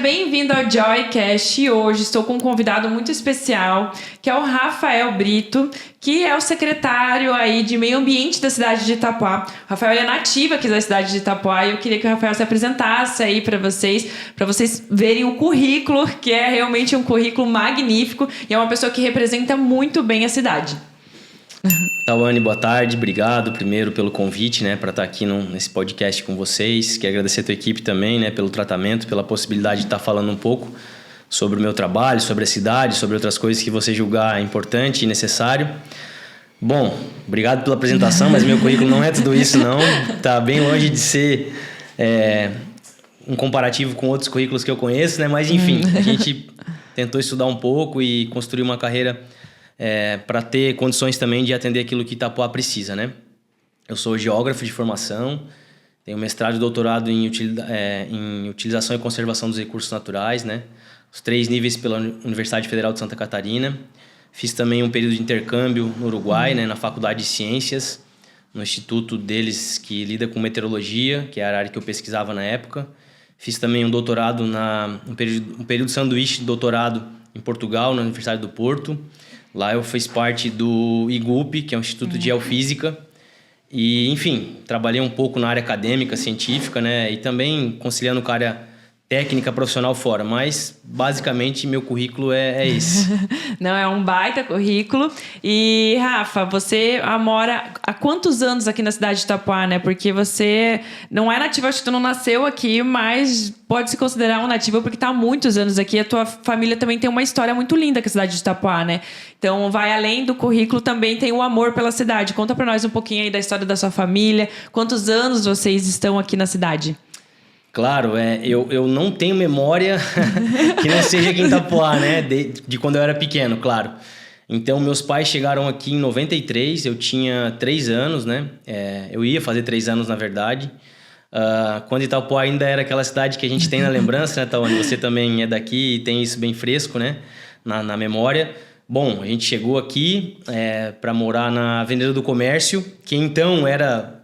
bem-vindo ao Joycast e hoje estou com um convidado muito especial, que é o Rafael Brito, que é o secretário aí de Meio Ambiente da cidade de Itapoá. O Rafael é nativo aqui da cidade de Itapoá e eu queria que o Rafael se apresentasse aí para vocês verem o currículo, que é realmente um currículo magnífico e é uma pessoa que representa muito bem a cidade. Tawane, boa tarde. Obrigado primeiro pelo convite, né, para estar aqui nesse podcast com vocês. Quero agradecer a tua equipe também, né, pelo tratamento, pela possibilidade de estar falando um pouco sobre o meu trabalho, sobre a cidade, sobre outras coisas que você julgar importante e necessário. Bom, obrigado pela apresentação, mas meu currículo não é tudo isso não. Tá bem longe de ser um comparativo com outros currículos que eu conheço, né? Mas enfim, a gente tentou estudar um pouco e construir uma carreira para ter condições também de atender aquilo que Itapoá precisa, né? Eu sou geógrafo de formação, tenho mestrado e doutorado em utilização e conservação dos recursos naturais, né? Os 3 níveis pela Universidade Federal de Santa Catarina. Fiz também um período de intercâmbio no Uruguai, né? Na Faculdade de Ciências, no instituto deles que lida com meteorologia, que era a área que eu pesquisava na época. Fiz também um doutorado, um período de sanduíche de doutorado em Portugal, na Universidade do Porto. Lá eu fiz parte do IGUP, que é um Instituto de Geofísica. E, enfim, trabalhei um pouco na área acadêmica, científica, né? E também conciliando com a área técnica, profissional fora. Mas, basicamente, meu currículo é esse. Não, é um baita currículo. E, Rafa, você mora há quantos anos aqui na cidade de Itapoá, né? Porque você não é nativo, acho que tu não nasceu aqui, mas pode se considerar um nativo porque está há muitos anos aqui. A tua família também tem uma história muito linda com a cidade de Itapoá, né? Então, vai além do currículo, também tem o amor pela cidade. Conta pra nós um pouquinho aí da história da sua família. Quantos anos vocês estão aqui na cidade? Claro, eu não tenho memória que não seja aqui em Itapoá, né? De quando eu era pequeno, claro. Então, meus pais chegaram aqui em 93, eu tinha 3 anos, né? Eu ia fazer 3 anos, na verdade. Quando Itapoá ainda era aquela cidade que a gente tem na lembrança, né, Tawane? Você também é daqui e tem isso bem fresco, né? Na memória. Bom, a gente chegou aqui para morar na Avenida do Comércio, que então era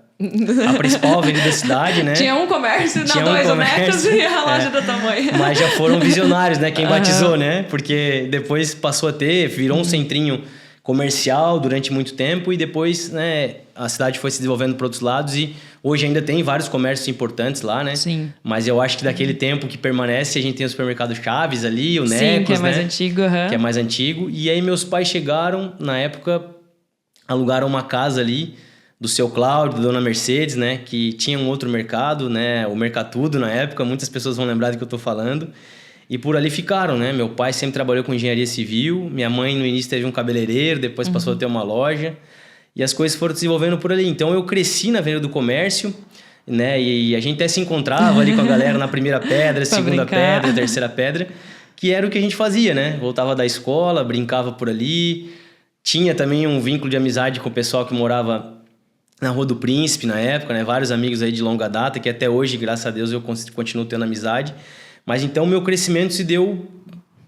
a principal avenida da cidade, né? Tinha um comércio, não, 2 metros e a loja do tamanho. Mas já foram visionários, né? Quem batizou, né? Porque depois passou a virou um centrinho comercial durante muito tempo e depois, né, a cidade foi se desenvolvendo para outros lados e hoje ainda tem vários comércios importantes lá, né? Sim. Mas eu acho que daquele tempo que permanece, a gente tem o supermercado Chaves ali, o Necos, Necos, que é mais né? antigo. Que é mais antigo. E aí meus pais chegaram, na época, alugaram uma casa ali do seu Cláudio, da dona Mercedes, né? Que tinha um outro mercado, né? O Mercatudo na época, muitas pessoas vão lembrar do que eu tô falando. E por ali ficaram, né? Meu pai sempre trabalhou com engenharia civil, minha mãe no início teve um cabeleireiro, depois passou a ter uma loja. E as coisas foram se desenvolvendo por ali. Então eu cresci na Avenida do Comércio, né? E a gente até se encontrava ali com a galera na primeira pedra, segunda pedra, terceira pedra, que era o que a gente fazia, né? Voltava da escola, brincava por ali. Tinha também um vínculo de amizade com o pessoal que morava na Rua do Príncipe, na época, né? Vários amigos aí de longa data, que até hoje, graças a Deus, eu continuo tendo amizade. Mas então, meu crescimento se deu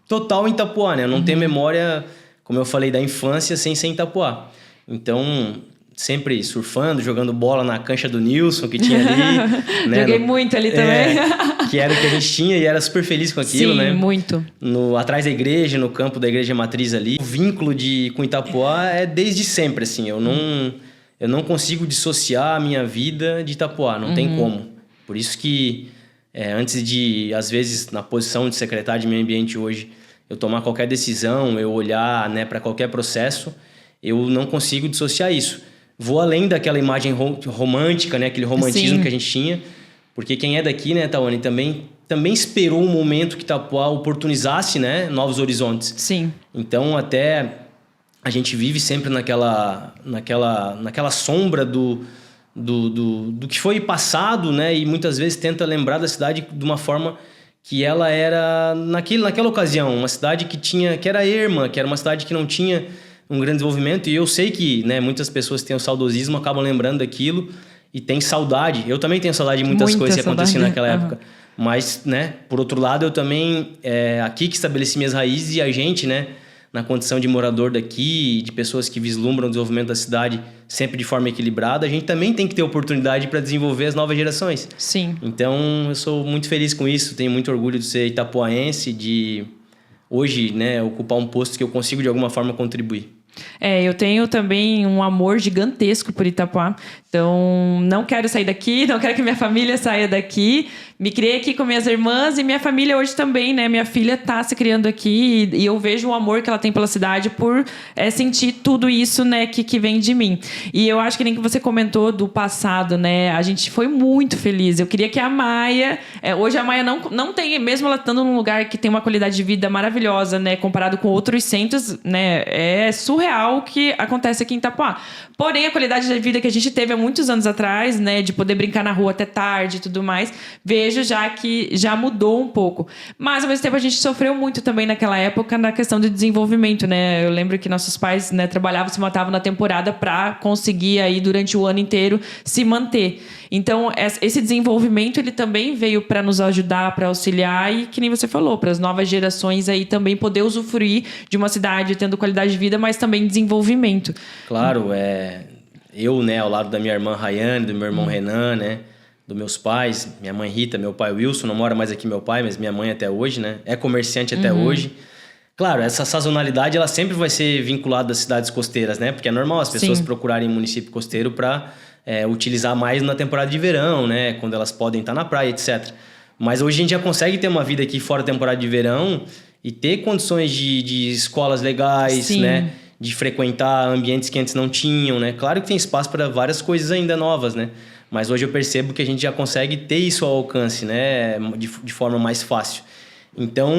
total em Itapoá, né? Eu não tenho memória, como eu falei, da infância sem ser em Itapoá. Então, sempre surfando, jogando bola na cancha do Nilson, que tinha ali. Né? Joguei muito ali também. Que era o que a gente tinha e era super feliz com aquilo, né? Sim, muito. Atrás da igreja, no campo da igreja matriz ali. O vínculo com Itapoá é desde sempre, assim. Eu não consigo dissociar a minha vida de Itapoá, não tem como. Por isso que, antes de, às vezes, na posição de secretário de Meio Ambiente hoje, eu tomar qualquer decisão, eu olhar, né, para qualquer processo, eu não consigo dissociar isso. Vou além daquela imagem romântica, né, aquele romantismo que a gente tinha, porque quem é daqui, né, Tawane, também esperou um momento que Itapoá oportunizasse, né, novos horizontes. Sim. Então, até a gente vive sempre naquela sombra do que foi passado, né? E muitas vezes tenta lembrar da cidade de uma forma que ela era, naquela ocasião, uma cidade que era erma, que era uma cidade que não tinha um grande desenvolvimento. E eu sei que, né, muitas pessoas que têm o saudosismo acabam lembrando daquilo e têm saudade. Eu também tenho saudade de muitas coisas que aconteciam naquela época. Mas, né, por outro lado, eu também, aqui que estabeleci minhas raízes e a gente, né, na condição de morador daqui, de pessoas que vislumbram o desenvolvimento da cidade sempre de forma equilibrada, a gente também tem que ter oportunidade para desenvolver as novas gerações. Sim. Então, eu sou muito feliz com isso, tenho muito orgulho de ser itapuaense, de hoje, né, ocupar um posto que eu consigo de alguma forma contribuir. Eu tenho também um amor gigantesco por Itapuá. Então, não quero sair daqui, não quero que minha família saia daqui. Me criei aqui com minhas irmãs e minha família hoje também, né? Minha filha tá se criando aqui e eu vejo o amor que ela tem pela cidade por sentir tudo isso, né, que vem de mim. E eu acho que nem que você comentou do passado, né? A gente foi muito feliz. Eu queria que a Maia... hoje a Maia não tem, mesmo ela estando num lugar que tem uma qualidade de vida maravilhosa, né? Comparado com outros centros, né? É surreal o que acontece aqui em Itapuá. Porém, a qualidade de vida que a gente teve há muitos anos atrás, né? De poder brincar na rua até tarde e tudo mais, vejo já que já mudou um pouco. Mas, ao mesmo tempo, a gente sofreu muito também naquela época na questão do desenvolvimento, né? Eu lembro que nossos pais, né, trabalhavam, se matavam na temporada para conseguir aí, durante o ano inteiro, se manter. Então, esse desenvolvimento, ele também veio para nos ajudar, para auxiliar e, que nem você falou, para as novas gerações aí também poder usufruir de uma cidade tendo qualidade de vida, mas também desenvolvimento. Claro, eu, né, ao lado da minha irmã Rayane, do meu irmão Renan, né, dos meus pais, minha mãe Rita, meu pai Wilson, não mora mais aqui meu pai, mas minha mãe até hoje, né, é comerciante até hoje. Claro, essa sazonalidade, ela sempre vai ser vinculada às cidades costeiras, né, porque é normal as pessoas procurarem município costeiro para utilizar mais na temporada de verão, né, quando elas podem estar na praia, etc. Mas hoje a gente já consegue ter uma vida aqui fora da temporada de verão e ter condições de escolas legais, né, de frequentar ambientes que antes não tinham, né? Claro que tem espaço para várias coisas ainda novas, né? Mas hoje eu percebo que a gente já consegue ter isso ao alcance, né? De forma mais fácil. Então,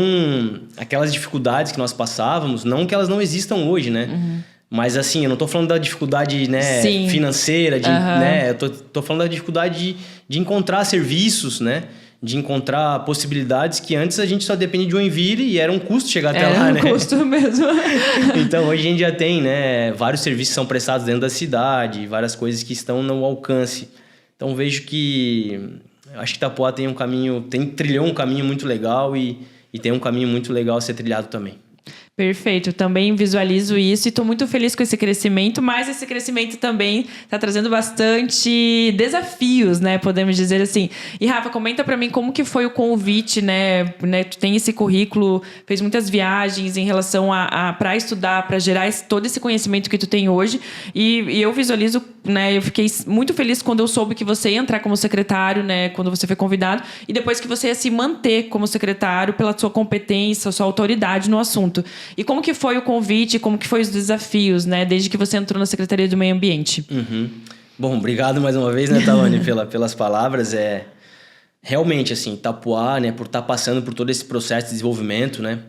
aquelas dificuldades que nós passávamos, não que elas não existam hoje, né? Mas assim, eu não tô falando da dificuldade, né, financeira, né? Eu tô falando da dificuldade de encontrar serviços, né? De encontrar possibilidades que antes a gente só dependia de Joinville e era um custo chegar até lá, né? Era um custo mesmo. Então, hoje a gente já tem, né, vários serviços que são prestados dentro da cidade, várias coisas que estão no alcance. Então, vejo que... acho que Itapuá trilhou um caminho muito legal e tem um caminho muito legal a ser trilhado também. Perfeito, também visualizo isso e estou muito feliz com esse crescimento, mas esse crescimento também está trazendo bastante desafios, né, podemos dizer assim. E Rafa, comenta para mim como que foi o convite, né, tu tem esse currículo, fez muitas viagens em relação para estudar, para gerar todo esse conhecimento que tu tem hoje e eu visualizo, né, eu fiquei muito feliz quando eu soube que você ia entrar como secretário, né, quando você foi convidado e depois que você ia se manter como secretário pela sua competência, sua autoridade no assunto. E como que foi o convite, como que foi os desafios, né? Desde que você entrou na Secretaria do Meio Ambiente. Bom, obrigado mais uma vez, né, Tawane, pelas palavras. Realmente, assim, Itapuá, né, por estar passando por todo esse processo de desenvolvimento, né?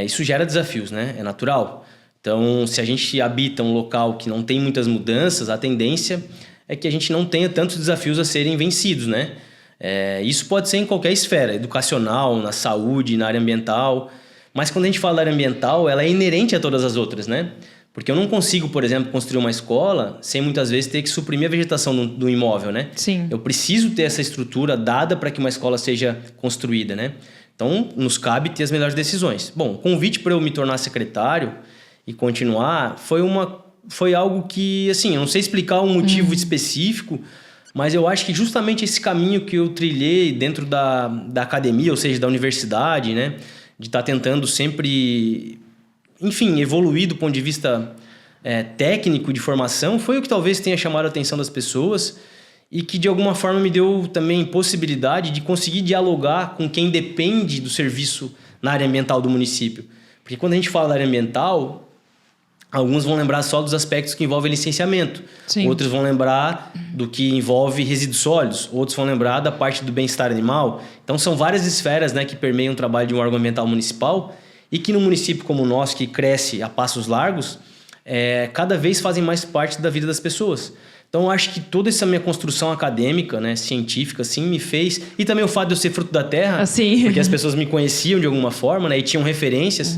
Isso gera desafios, né? É natural. Então, se a gente habita um local que não tem muitas mudanças, a tendência é que a gente não tenha tantos desafios a serem vencidos, né? Isso pode ser em qualquer esfera, educacional, na saúde, na área ambiental... Mas quando a gente fala da área ambiental, ela é inerente a todas as outras, né? Porque eu não consigo, por exemplo, construir uma escola sem muitas vezes ter que suprimir a vegetação do imóvel, né? Sim. Eu preciso ter essa estrutura dada para que uma escola seja construída, né? Então, nos cabe ter as melhores decisões. Bom, o convite para eu me tornar secretário e continuar foi algo que, assim, eu não sei explicar um motivo específico, mas eu acho que justamente esse caminho que eu trilhei dentro da academia, ou seja, da universidade, né? De estar tentando sempre, enfim, evoluir do ponto de vista técnico de formação, foi o que talvez tenha chamado a atenção das pessoas e que de alguma forma me deu também possibilidade de conseguir dialogar com quem depende do serviço na área ambiental do município. Porque quando a gente fala da área ambiental, alguns vão lembrar só dos aspectos que envolvem licenciamento. Sim. Outros vão lembrar do que envolve resíduos sólidos. Outros vão lembrar da parte do bem-estar animal. Então, são várias esferas, né, que permeiam o trabalho de um órgão ambiental municipal e que no município como o nosso, que cresce a passos largos, cada vez fazem mais parte da vida das pessoas. Então, eu acho que toda essa minha construção acadêmica, né, científica, assim, me fez... E também o fato de eu ser fruto da terra, porque as pessoas me conheciam de alguma forma, né, e tinham referências...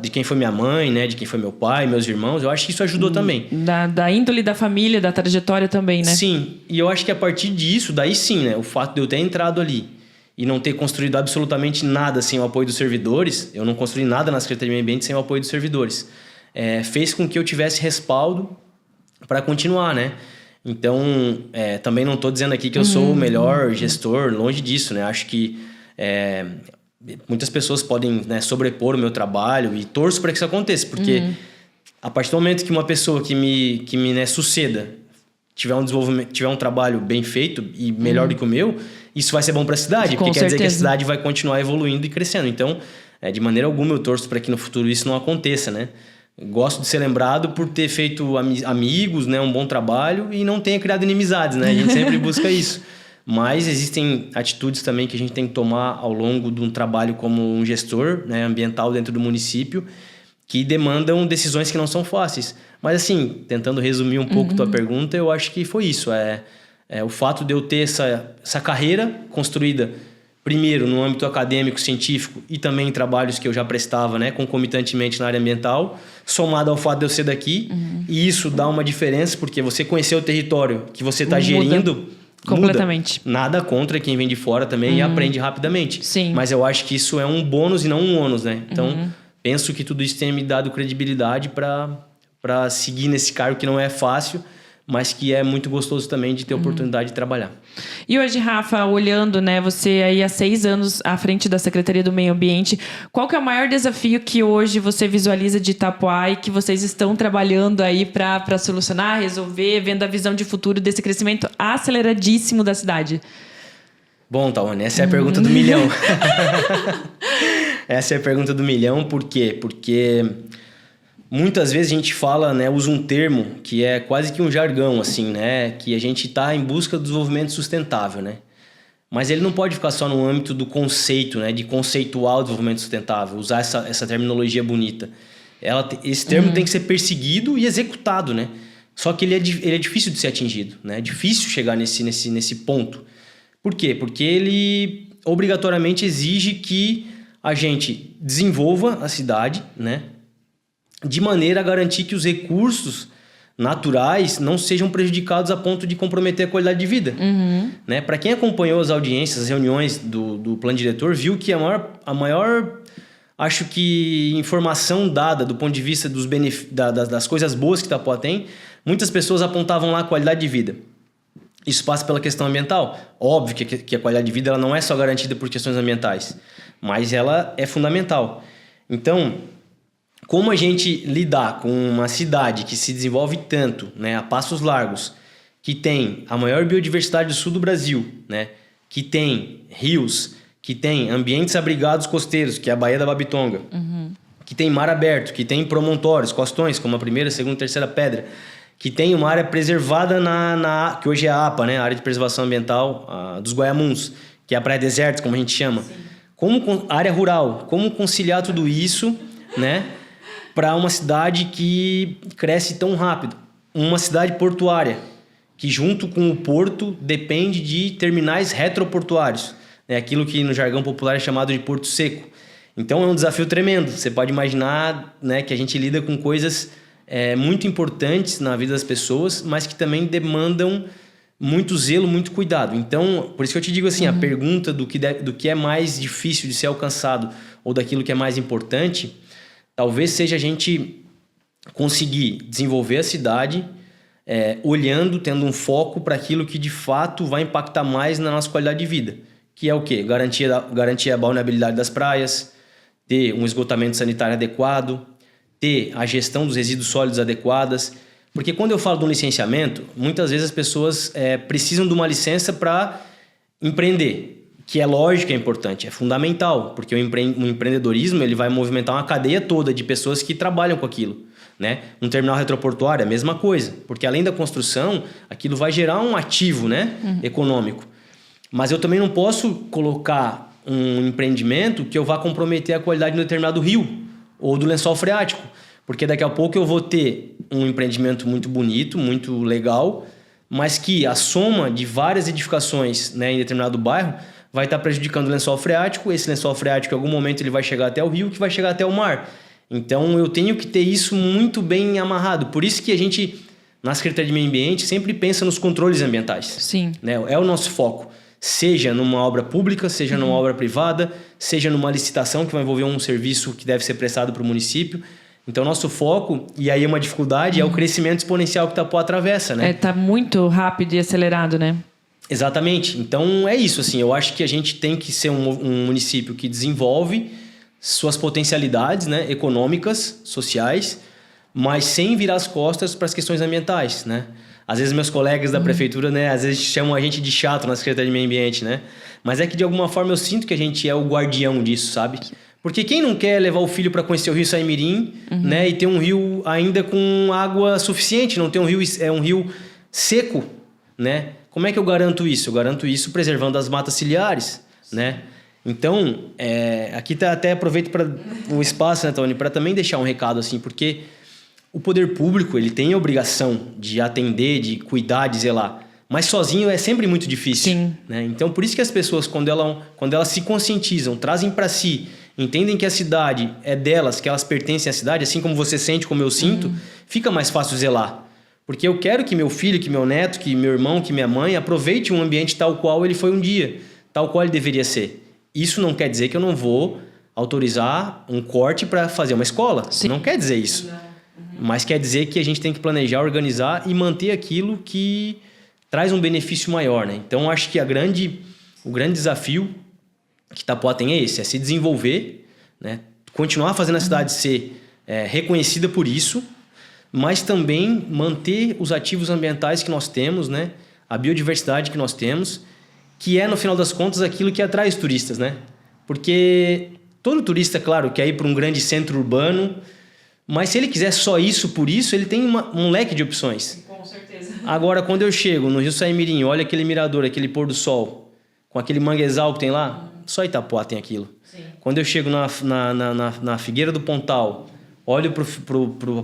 de quem foi minha mãe, né? De quem foi meu pai, meus irmãos. Eu acho que isso ajudou também. Da índole da família, da trajetória também, né? Sim. E eu acho que a partir disso, daí sim, né? O fato de eu ter entrado ali e não ter construído absolutamente nada sem o apoio dos servidores, eu não construí nada na Secretaria de Meio Ambiente sem o apoio dos servidores, fez com que eu tivesse respaldo para continuar, né? Então, também não estou dizendo aqui que eu sou o melhor gestor, longe disso, né? Acho que muitas pessoas podem, né, sobrepor o meu trabalho e torço para que isso aconteça, porque a partir do momento que uma pessoa que me né, suceda tiver um desenvolvimento, tiver um trabalho bem feito e melhor do que o meu, isso vai ser bom para a cidade, porque quer dizer que a cidade vai continuar evoluindo e crescendo. Então, de maneira alguma eu torço para que no futuro isso não aconteça, né? Gosto de ser lembrado por ter feito amigos, né, um bom trabalho e não tenha criado inimizades, né? A gente sempre busca isso. Mas existem atitudes também que a gente tem que tomar ao longo de um trabalho como um gestor, né, ambiental dentro do município, que demandam decisões que não são fáceis. Mas assim, tentando resumir um pouco tua pergunta, eu acho que foi isso. O fato de eu ter essa carreira construída, primeiro no âmbito acadêmico, científico e também em trabalhos que eu já prestava, né, concomitantemente na área ambiental, somado ao fato de eu ser daqui. E isso dá uma diferença, porque você conhecer o território que você está gerindo... Completamente. Muda. Nada contra quem vem de fora também e aprende rapidamente. Sim. Mas eu acho que isso é um bônus e não um ônus, né? Então, penso que tudo isso tem me dado credibilidade para seguir nesse cargo que não é fácil, mas que é muito gostoso também de ter oportunidade de trabalhar. E hoje, Rafa, olhando, né, você aí há 6 anos à frente da Secretaria do Meio Ambiente, qual que é o maior desafio que hoje você visualiza de Itapoá e que vocês estão trabalhando aí para solucionar, resolver, vendo a visão de futuro desse crescimento aceleradíssimo da cidade? Bom, Tawane, essa é a pergunta do milhão. Essa é a pergunta do milhão, por quê? Porque... muitas vezes a gente fala, né, usa um termo que é quase que um jargão, assim, né, que a gente está em busca do desenvolvimento sustentável, né? Mas ele não pode ficar só no âmbito do conceito, né, de conceituar o desenvolvimento sustentável, usar essa terminologia bonita. Esse termo tem que ser perseguido e executado, né? Só que ele é difícil de ser atingido, né? É difícil chegar nesse ponto. Por quê? Porque ele obrigatoriamente exige que a gente desenvolva a cidade, né, de maneira a garantir que os recursos naturais não sejam prejudicados a ponto de comprometer a qualidade de vida. Né? Para quem acompanhou as audiências, as reuniões do plano diretor, viu que a maior acho que informação dada do ponto de vista das coisas boas que Itapoá tem, muitas pessoas apontavam lá a qualidade de vida. Isso passa pela questão ambiental. Óbvio que a qualidade de vida ela não é só garantida por questões ambientais, mas ela é fundamental. Então... como a gente lidar com uma cidade que se desenvolve tanto, né, a passos largos, que tem a maior biodiversidade do sul do Brasil, né, que tem rios, que tem ambientes abrigados costeiros, que é a Baía da Babitonga, que tem mar aberto, que tem promontórios, costões, como a primeira, segunda e terceira pedra, que tem uma área preservada que hoje é a APA, né, a Área de Preservação Ambiental dos Guaiamuns, que é a Praia Deserto, como a gente chama. Área rural, como conciliar tudo isso, né, para uma cidade que cresce tão rápido. Uma cidade portuária, que junto com o porto depende de terminais retroportuários. É aquilo que no jargão popular é chamado de porto seco. Então é um desafio tremendo. Você pode imaginar, né, que a gente lida com coisas muito importantes na vida das pessoas, mas que também demandam muito zelo, muito cuidado. Então, por isso que eu te digo assim, a pergunta do que é mais difícil de ser alcançado ou daquilo que é mais importante... talvez seja a gente conseguir desenvolver a cidade olhando, tendo um foco para aquilo que de fato vai impactar mais na nossa qualidade de vida. Que é o quê? Garantir a balneabilidade das praias, ter um esgotamento sanitário adequado, ter a gestão dos resíduos sólidos adequadas. Porque quando eu falo de um licenciamento, muitas vezes as pessoas precisam de uma licença para empreender. Que é lógico que é importante, é fundamental, porque o empreendedorismo ele vai movimentar uma cadeia toda de pessoas que trabalham com aquilo. Né? Um terminal retroportuário é a mesma coisa, porque além da construção, aquilo vai gerar um ativo, né, econômico. Mas eu também não posso colocar um empreendimento que eu vá comprometer a qualidade de um determinado rio ou do lençol freático, porque daqui a pouco eu vou ter um empreendimento muito bonito, muito legal, mas que a soma de várias edificações, né, em determinado bairro vai estar prejudicando o lençol freático. Esse lençol freático, em algum momento, ele vai chegar até o rio, que vai chegar até o mar. Então, eu tenho que ter isso muito bem amarrado. Por isso que a gente, na Secretaria de Meio Ambiente, sempre pensa nos controles ambientais. Sim. Né? É o nosso foco. Seja numa obra pública, seja numa obra privada, seja numa licitação que vai envolver um serviço que deve ser prestado para o município. Então, nosso foco, e aí uma dificuldade, é o crescimento exponencial que Itapuã atravessa, né? Tá muito rápido e acelerado, né? Exatamente. Então, é isso, assim, eu acho que a gente tem que ser um município que desenvolve suas potencialidades, né, econômicas, sociais, mas sem virar as costas para as questões ambientais, né? Às vezes meus colegas da prefeitura, né, às vezes chamam a gente de chato na Secretaria de Meio Ambiente, né? Mas é que de alguma forma eu sinto que a gente é o guardião disso, sabe? Porque quem não quer levar o filho para conhecer o Rio Saimirim, né, e ter um rio ainda com água suficiente, não ter um rio seco, né? Como é que eu garanto isso? Eu garanto isso preservando as matas ciliares, né? Então, aqui até aproveito para o espaço, né, Tony, para também deixar um recado assim, porque o poder público, ele tem a obrigação de atender, de cuidar, de zelar, mas sozinho é sempre muito difícil. Sim. Né? Então, por isso que as pessoas, quando elas se conscientizam, trazem para si, entendem que a cidade é delas, que elas pertencem à cidade, assim como você sente, como eu sinto, fica mais fácil zelar. Porque eu quero que meu filho, que meu neto, que meu irmão, que minha mãe aproveite um ambiente tal qual ele foi um dia, tal qual ele deveria ser. Isso não quer dizer que eu não vou autorizar um corte para fazer uma escola. Sim. Não quer dizer isso. Mas quer dizer que a gente tem que planejar, organizar e manter aquilo que traz um benefício maior, né? Então, acho que o grande desafio que Itapuã tem é esse, é se desenvolver, né? Continuar fazendo a cidade ser reconhecida por isso, mas também manter os ativos ambientais que nós temos, né? A biodiversidade que nós temos, que é, no final das contas, aquilo que atrai os turistas, né? Porque todo turista, claro, quer ir para um grande centro urbano, mas se ele quiser só isso por isso, ele tem um leque de opções. Com certeza. Agora, quando eu chego no Rio Saimirim, olha aquele mirador, aquele pôr do sol, com aquele manguezal que tem lá, só Itapuã tem aquilo. Sim. Quando eu chego na Figueira do Pontal, olho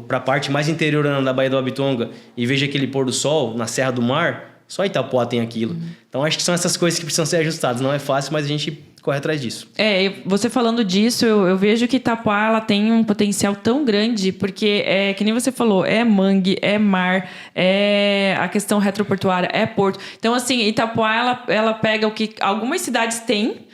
para a parte mais interiorana da Baía do Abitonga e vejo aquele pôr do sol na Serra do Mar, só Itapuã tem aquilo. Então, acho que são essas coisas que precisam ser ajustadas. Não é fácil, mas a gente corre atrás disso. Você falando disso, eu vejo que Itapuã ela tem um potencial tão grande, porque, que nem você falou, é mangue, é mar, é a questão retroportuária, é porto. Então, assim, Itapuã, ela pega o que algumas cidades têm,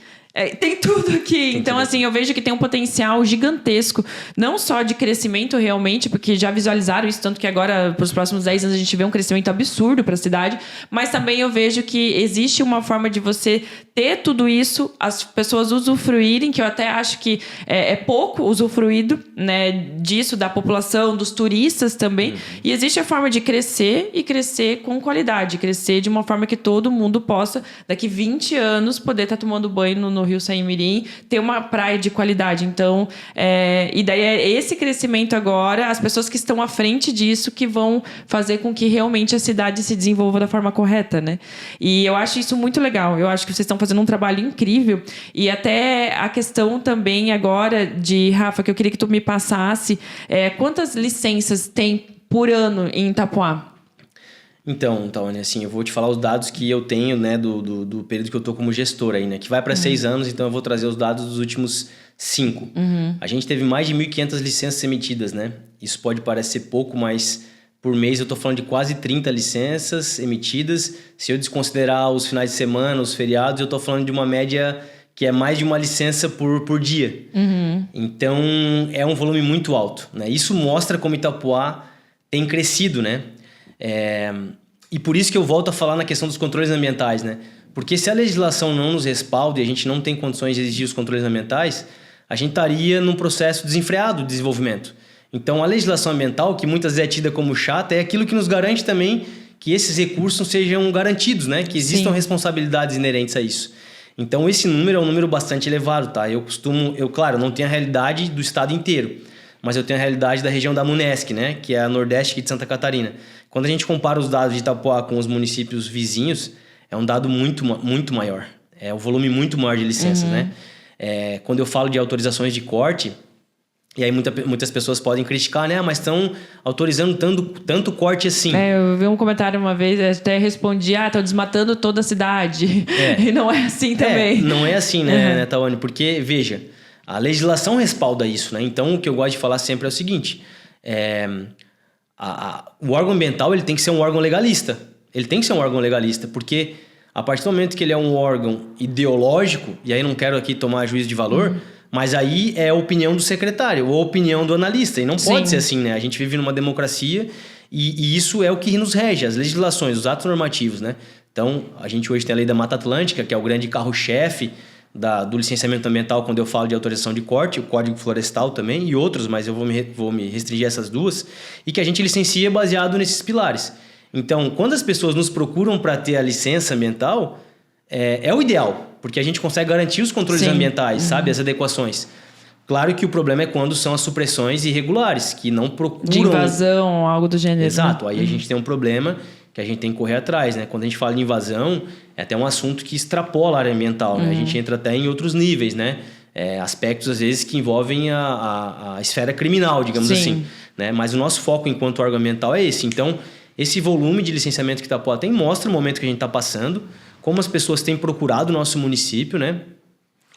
tem tudo aqui. Então, assim, eu vejo que tem um potencial gigantesco, não só de crescimento realmente, porque já visualizaram isso, tanto que agora, para os próximos 10 anos, a gente vê um crescimento absurdo para a cidade, mas também eu vejo que existe uma forma de você ter tudo isso, as pessoas usufruírem, que eu até acho que é pouco usufruído, né, disso, da população, dos turistas também, e existe a forma de crescer e crescer com qualidade, crescer de uma forma que todo mundo possa, daqui 20 anos, poder estar tomando banho no Rio Saimirim, ter uma praia de qualidade. Então, e daí é esse crescimento agora, as pessoas que estão à frente disso que vão fazer com que realmente a cidade se desenvolva da forma correta, né? E eu acho isso muito legal. Eu acho que vocês estão fazendo um trabalho incrível. E até a questão também agora Rafa, que eu queria que tu me passasse, quantas licenças tem por ano em Itapuã? Então, Tawane, assim, eu vou te falar os dados que eu tenho, né, do período que eu tô como gestor aí, né, que vai para 6 anos, então eu vou trazer os dados dos últimos 5. A gente teve mais de 1.500 licenças emitidas, né? Isso pode parecer pouco, mas por mês eu tô falando de quase 30 licenças emitidas. Se eu desconsiderar os finais de semana, os feriados, eu tô falando de uma média que é mais de uma licença por dia. Então, é um volume muito alto, né? Isso mostra como Itapuã tem crescido, né? E por isso que eu volto a falar na questão dos controles ambientais, né? Porque se a legislação não nos respalda e a gente não tem condições de exigir os controles ambientais, a gente estaria num processo desenfreado de desenvolvimento. Então, a legislação ambiental, que muitas vezes é tida como chata, é aquilo que nos garante também que esses recursos sejam garantidos, né? Que existam responsabilidades inerentes a isso. Então, esse número é um número bastante elevado, tá? Claro, não tenho a realidade do estado inteiro, mas eu tenho a realidade da região da Munesc, né? Que é a Nordeste aqui de Santa Catarina. Quando a gente compara os dados de Itapuã com os municípios vizinhos, é um dado muito, muito maior. É um volume muito maior de licenças, né? Quando eu falo de autorizações de corte, e aí muitas pessoas podem criticar, né? Mas estão autorizando tanto corte assim. Eu vi um comentário uma vez, até respondi, estão desmatando toda a cidade. E não é assim também. Não é assim, né, Tawane? Porque, veja, a legislação respalda isso, né? Então, o que eu gosto de falar sempre é o seguinte... o órgão ambiental ele tem que ser um órgão legalista. Ele tem que ser um órgão legalista, porque A partir do momento que ele é um órgão ideológico, e aí não quero aqui tomar juízo de valor, mas aí é a opinião do secretário ou a opinião do analista. E não pode ser assim, né? A gente vive numa democracia e isso é o que nos rege, as legislações, os atos normativos, né? Então, a gente hoje tem a Lei da Mata Atlântica, que é o grande carro-chefe do licenciamento ambiental quando eu falo de autorização de corte, o Código Florestal também e outros, mas eu vou me restringir a essas duas, e que a gente licencia baseado nesses pilares. Então, quando as pessoas nos procuram para ter a licença ambiental, é o ideal, porque a gente consegue garantir os controles ambientais, sabe? As adequações. Claro que o problema é quando são as supressões irregulares, que não procuram... De invasão, algo do gênero. Exato, aí a gente tem um problema que a gente tem que correr atrás, né? Quando a gente fala de invasão, é até um assunto que extrapola a área ambiental, né? A gente entra até em outros níveis, né? Aspectos, às vezes, que envolvem a esfera criminal, digamos assim, né? Mas o nosso foco enquanto órgão ambiental é esse. Então, esse volume de licenciamento que Itapoá tem mostra o momento que a gente está passando, como as pessoas têm procurado o nosso município, né?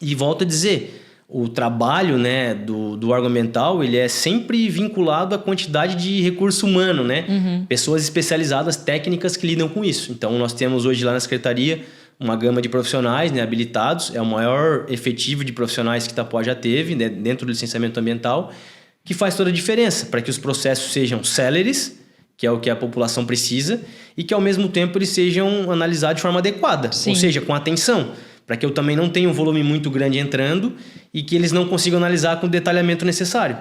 E volto a dizer, o trabalho, né, do órgão ambiental, ele é sempre vinculado à quantidade de recurso humano, né? Pessoas especializadas, técnicas que lidam com isso. Então, nós temos hoje lá na Secretaria uma gama de profissionais, né, habilitados. É o maior efetivo de profissionais que Itapoá já teve, né, dentro do licenciamento ambiental, que faz toda a diferença para que os processos sejam céleres, que é o que a população precisa, e que, ao mesmo tempo, eles sejam analisados de forma adequada, ou seja, com atenção, para que eu também não tenha um volume muito grande entrando e que eles não consigam analisar com o detalhamento necessário.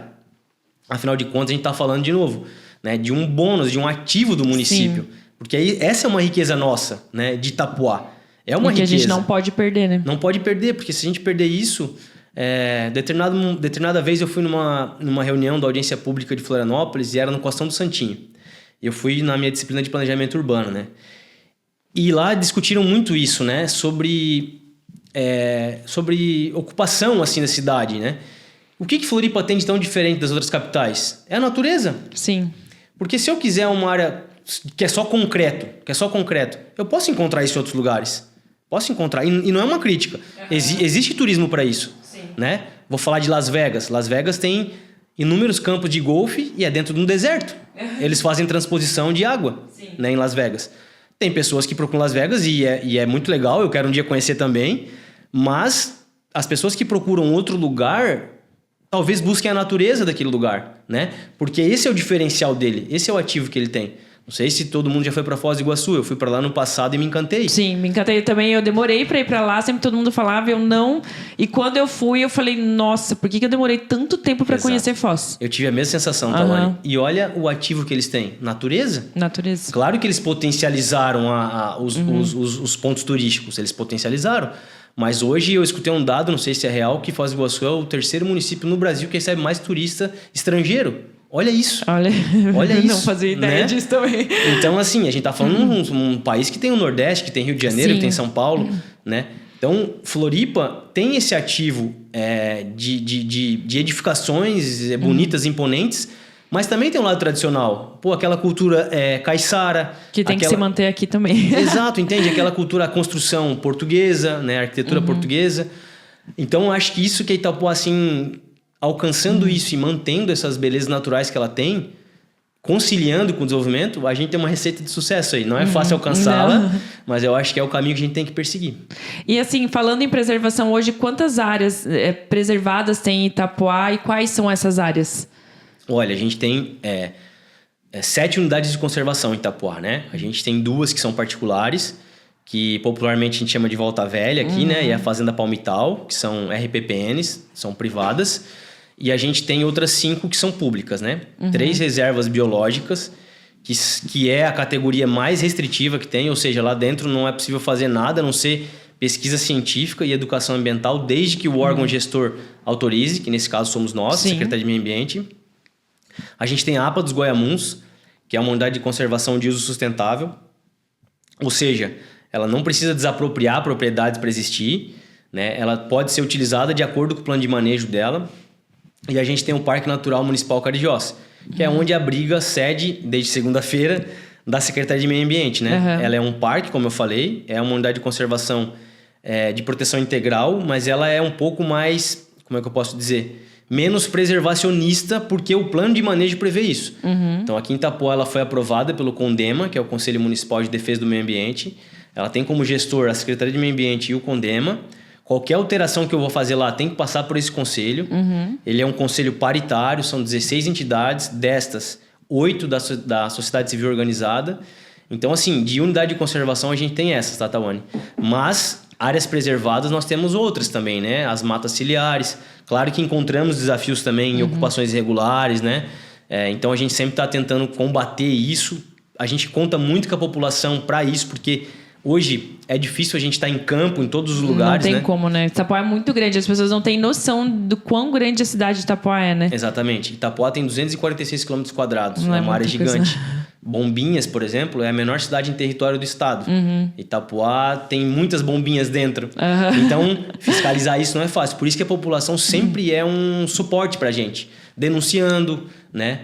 Afinal de contas, a gente está falando, de novo, né, de um bônus, de um ativo do município. Porque aí, essa é uma riqueza nossa, né, de Itapoá. É uma riqueza. Que a gente não pode perder, né? Não pode perder, porque se a gente perder isso... determinada vez eu fui numa reunião da audiência pública de Florianópolis e era no Costão do Santinho. Eu fui na minha disciplina de planejamento urbano, né? E lá discutiram muito isso, né? Sobre ocupação, assim, da cidade, né? O que Floripa tem de tão diferente das outras capitais? É a natureza. Sim. Porque se eu quiser uma área que é só concreto, eu posso encontrar isso em outros lugares. Posso encontrar. E não é uma crítica. Existe turismo para isso. Sim. Né? Vou falar de Las Vegas. Las Vegas tem inúmeros campos de golfe e é dentro de um deserto. Eles fazem transposição de água, né, em Las Vegas. Tem pessoas que procuram Las Vegas e é muito legal, eu quero um dia conhecer também, mas as pessoas que procuram outro lugar talvez busquem a natureza daquele lugar, né? Porque esse é o diferencial dele, esse é o ativo que ele tem. Não sei se todo mundo já foi para Foz do Iguaçu, eu fui para lá no passado e me encantei. Sim, me encantei também, eu demorei para ir para lá, sempre todo mundo falava, eu não... E quando eu fui, eu falei, nossa, por que eu demorei tanto tempo para conhecer Foz? Eu tive a mesma sensação, Tawane. E olha o ativo que eles têm, natureza. Natureza. Claro que eles potencializaram os pontos turísticos, eles potencializaram. Mas hoje eu escutei um dado, não sei se é real, que Foz do Iguaçu é o terceiro município no Brasil que recebe mais turista estrangeiro. Olha isso. Olha isso. Não fazia ideia, né, disso também. Então, assim, a gente tá falando de um país que tem o Nordeste, que tem Rio de Janeiro, que tem São Paulo, né? Então, Floripa tem esse ativo de edificações bonitas, imponentes, mas também tem um lado tradicional. Pô, aquela cultura caiçara. Que tem que se manter aqui também. Exato, entende? Aquela cultura, a construção portuguesa, né? A arquitetura portuguesa. Então, eu acho que isso que Itapoá, assim... Alcançando isso e mantendo essas belezas naturais que ela tem, conciliando com o desenvolvimento, a gente tem uma receita de sucesso aí. Não é fácil alcançá-la, mas eu acho que é o caminho que a gente tem que perseguir. E assim, falando em preservação hoje, quantas áreas preservadas tem em Itapoá e quais são essas áreas? Olha, a gente tem 7 unidades de conservação em Itapoá, né? A gente tem 2 que são particulares, que popularmente a gente chama de Volta Velha aqui, né? E a Fazenda Palmital, que são RPPNs, são privadas. E a gente tem outras 5 que são públicas, né? 3 reservas biológicas, que é a categoria mais restritiva que tem. Ou seja, lá dentro não é possível fazer nada, a não ser pesquisa científica e educação ambiental, desde que o órgão gestor autorize, que nesse caso somos nós, Secretaria de Meio Ambiente. A gente tem a APA dos Goiamuns, que é uma unidade de conservação de uso sustentável. Ou seja, ela não precisa desapropriar propriedades para existir, né? Ela pode ser utilizada de acordo com o plano de manejo dela. E a gente tem o Parque Natural Municipal Carijós, que é onde abriga a sede, desde segunda-feira, da Secretaria de Meio Ambiente, né? Ela é um parque, como eu falei, é uma unidade de conservação de proteção integral, mas ela é um pouco mais, como é que eu posso dizer, menos preservacionista, porque o plano de manejo prevê isso. Então, aqui em Itapoá, ela foi aprovada pelo CONDEMA, que é o Conselho Municipal de Defesa do Meio Ambiente. ela tem como gestor a Secretaria de Meio Ambiente e o CONDEMA. Qualquer alteração que eu vou fazer lá tem que passar por esse conselho. Ele é um conselho paritário, são 16 entidades, destas 8 da sociedade civil organizada. Então, assim, de unidade de conservação a gente tem essas, tá, Tawane? Mas áreas preservadas nós temos outras também, né? As matas ciliares. Claro que encontramos desafios também em ocupações irregulares, né? Então a gente sempre está tentando combater isso. A gente conta muito com a população para isso, porque hoje é difícil a gente estar em campo, em todos os lugares, né? Não tem né? como, né? Itapoá é muito grande, as pessoas não têm noção do quão grande a cidade de Itapoá é, né? Exatamente. Itapoá tem 246 km², é uma área gigante. Bombinhas, por exemplo, é a menor cidade em território do estado. Itapoá tem muitas bombinhas dentro. Então, fiscalizar isso não é fácil. Por isso que a população sempre é um suporte pra gente. Denunciando, né?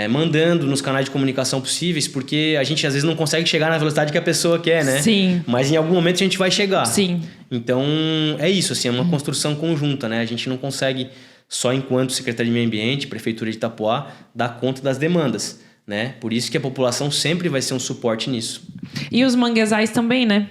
Mandando nos canais de comunicação possíveis, porque a gente às vezes não consegue chegar na velocidade que a pessoa quer, né? Sim. Mas em algum momento a gente vai chegar. Sim. Então, é isso, assim, é uma construção conjunta, né? A gente não consegue, só enquanto Secretaria de Meio Ambiente, Prefeitura de Itapoá, dar conta das demandas, né? Por isso que a população sempre vai ser um suporte nisso. E os manguezais também, né?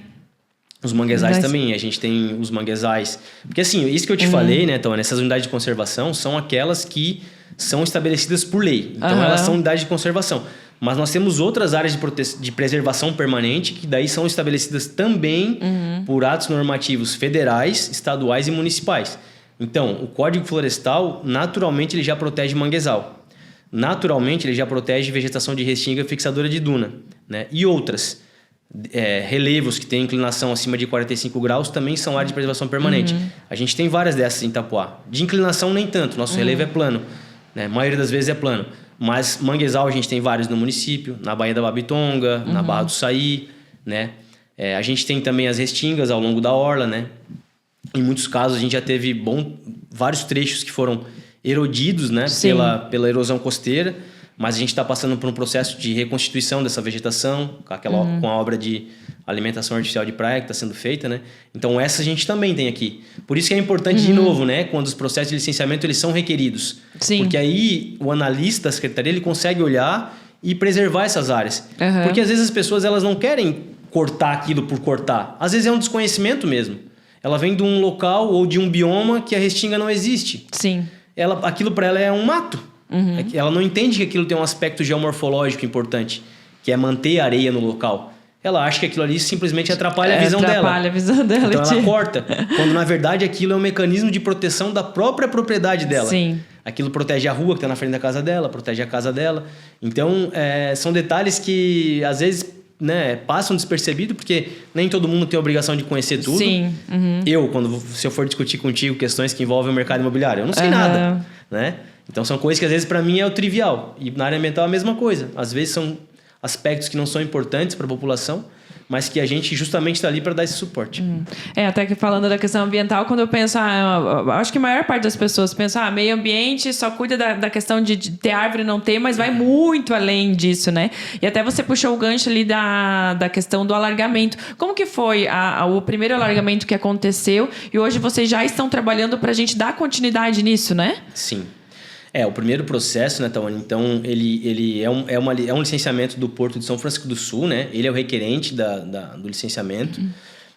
Os manguezais também, a gente tem os manguezais. Porque assim, isso que eu te falei, né, então, essas unidades de conservação são aquelas que são estabelecidas por lei. Então, elas são unidades de conservação. Mas nós temos outras áreas de preservação permanente que daí são estabelecidas também por atos normativos federais, estaduais e municipais. Então, o Código Florestal, naturalmente, ele já protege manguezal. Naturalmente, ele já protege vegetação de restinga fixadora de duna, né? E outras. Relevos que têm inclinação acima de 45 graus também são áreas de preservação permanente. A gente tem várias dessas em Itapoá. De inclinação, nem tanto. Nosso relevo é plano. Né? A maioria das vezes é plano. Mas manguezal a gente tem vários no município, na Baía da Babitonga, na Barra do Saí, né? A gente tem também as restingas ao longo da orla, né? Em muitos casos a gente já teve vários trechos que foram erodidos, né? Pela erosão costeira, mas a gente está passando por um processo de reconstituição dessa vegetação, com a obra de alimentação artificial de praia que está sendo feita, né? Então essa a gente também tem aqui. Por isso que é importante, de novo, né? Quando os processos de licenciamento eles são requeridos. Sim. Porque aí o analista da secretaria ele consegue olhar e preservar essas áreas. Porque às vezes as pessoas elas não querem cortar aquilo por cortar. Às vezes é um desconhecimento mesmo. Ela vem de um local ou de um bioma que a restinga não existe. Sim. Aquilo para ela é um mato. Ela não entende que aquilo tem um aspecto geomorfológico importante, que é manter a areia no local. Ela acha que aquilo ali simplesmente atrapalha a visão dela. Atrapalha a visão dela. Então ela corta. Quando na verdade aquilo é um mecanismo de proteção da própria propriedade dela. Sim. Aquilo protege a rua que está na frente da casa dela, protege a casa dela. Então são detalhes que às vezes, né, passam despercebido, porque nem todo mundo tem a obrigação de conhecer tudo. Sim. Se eu for discutir contigo questões que envolvem o mercado imobiliário, eu não sei nada, né? Então são coisas que às vezes para mim é o trivial. E na área ambiental é a mesma coisa. Às vezes são aspectos que não são importantes para a população, mas que a gente justamente está ali para dar esse suporte. Até que falando da questão ambiental, quando eu penso, acho que a maior parte das pessoas pensa, meio ambiente só cuida da questão de ter árvore e não ter, mas vai muito além disso, né? E até você puxou o gancho ali da questão do alargamento. Como que foi o primeiro alargamento que aconteceu e hoje vocês já estão trabalhando para a gente dar continuidade nisso, né? Sim. O primeiro processo, né, Tawane? Então, ele é um licenciamento do Porto de São Francisco do Sul, né? Ele é o requerente do licenciamento.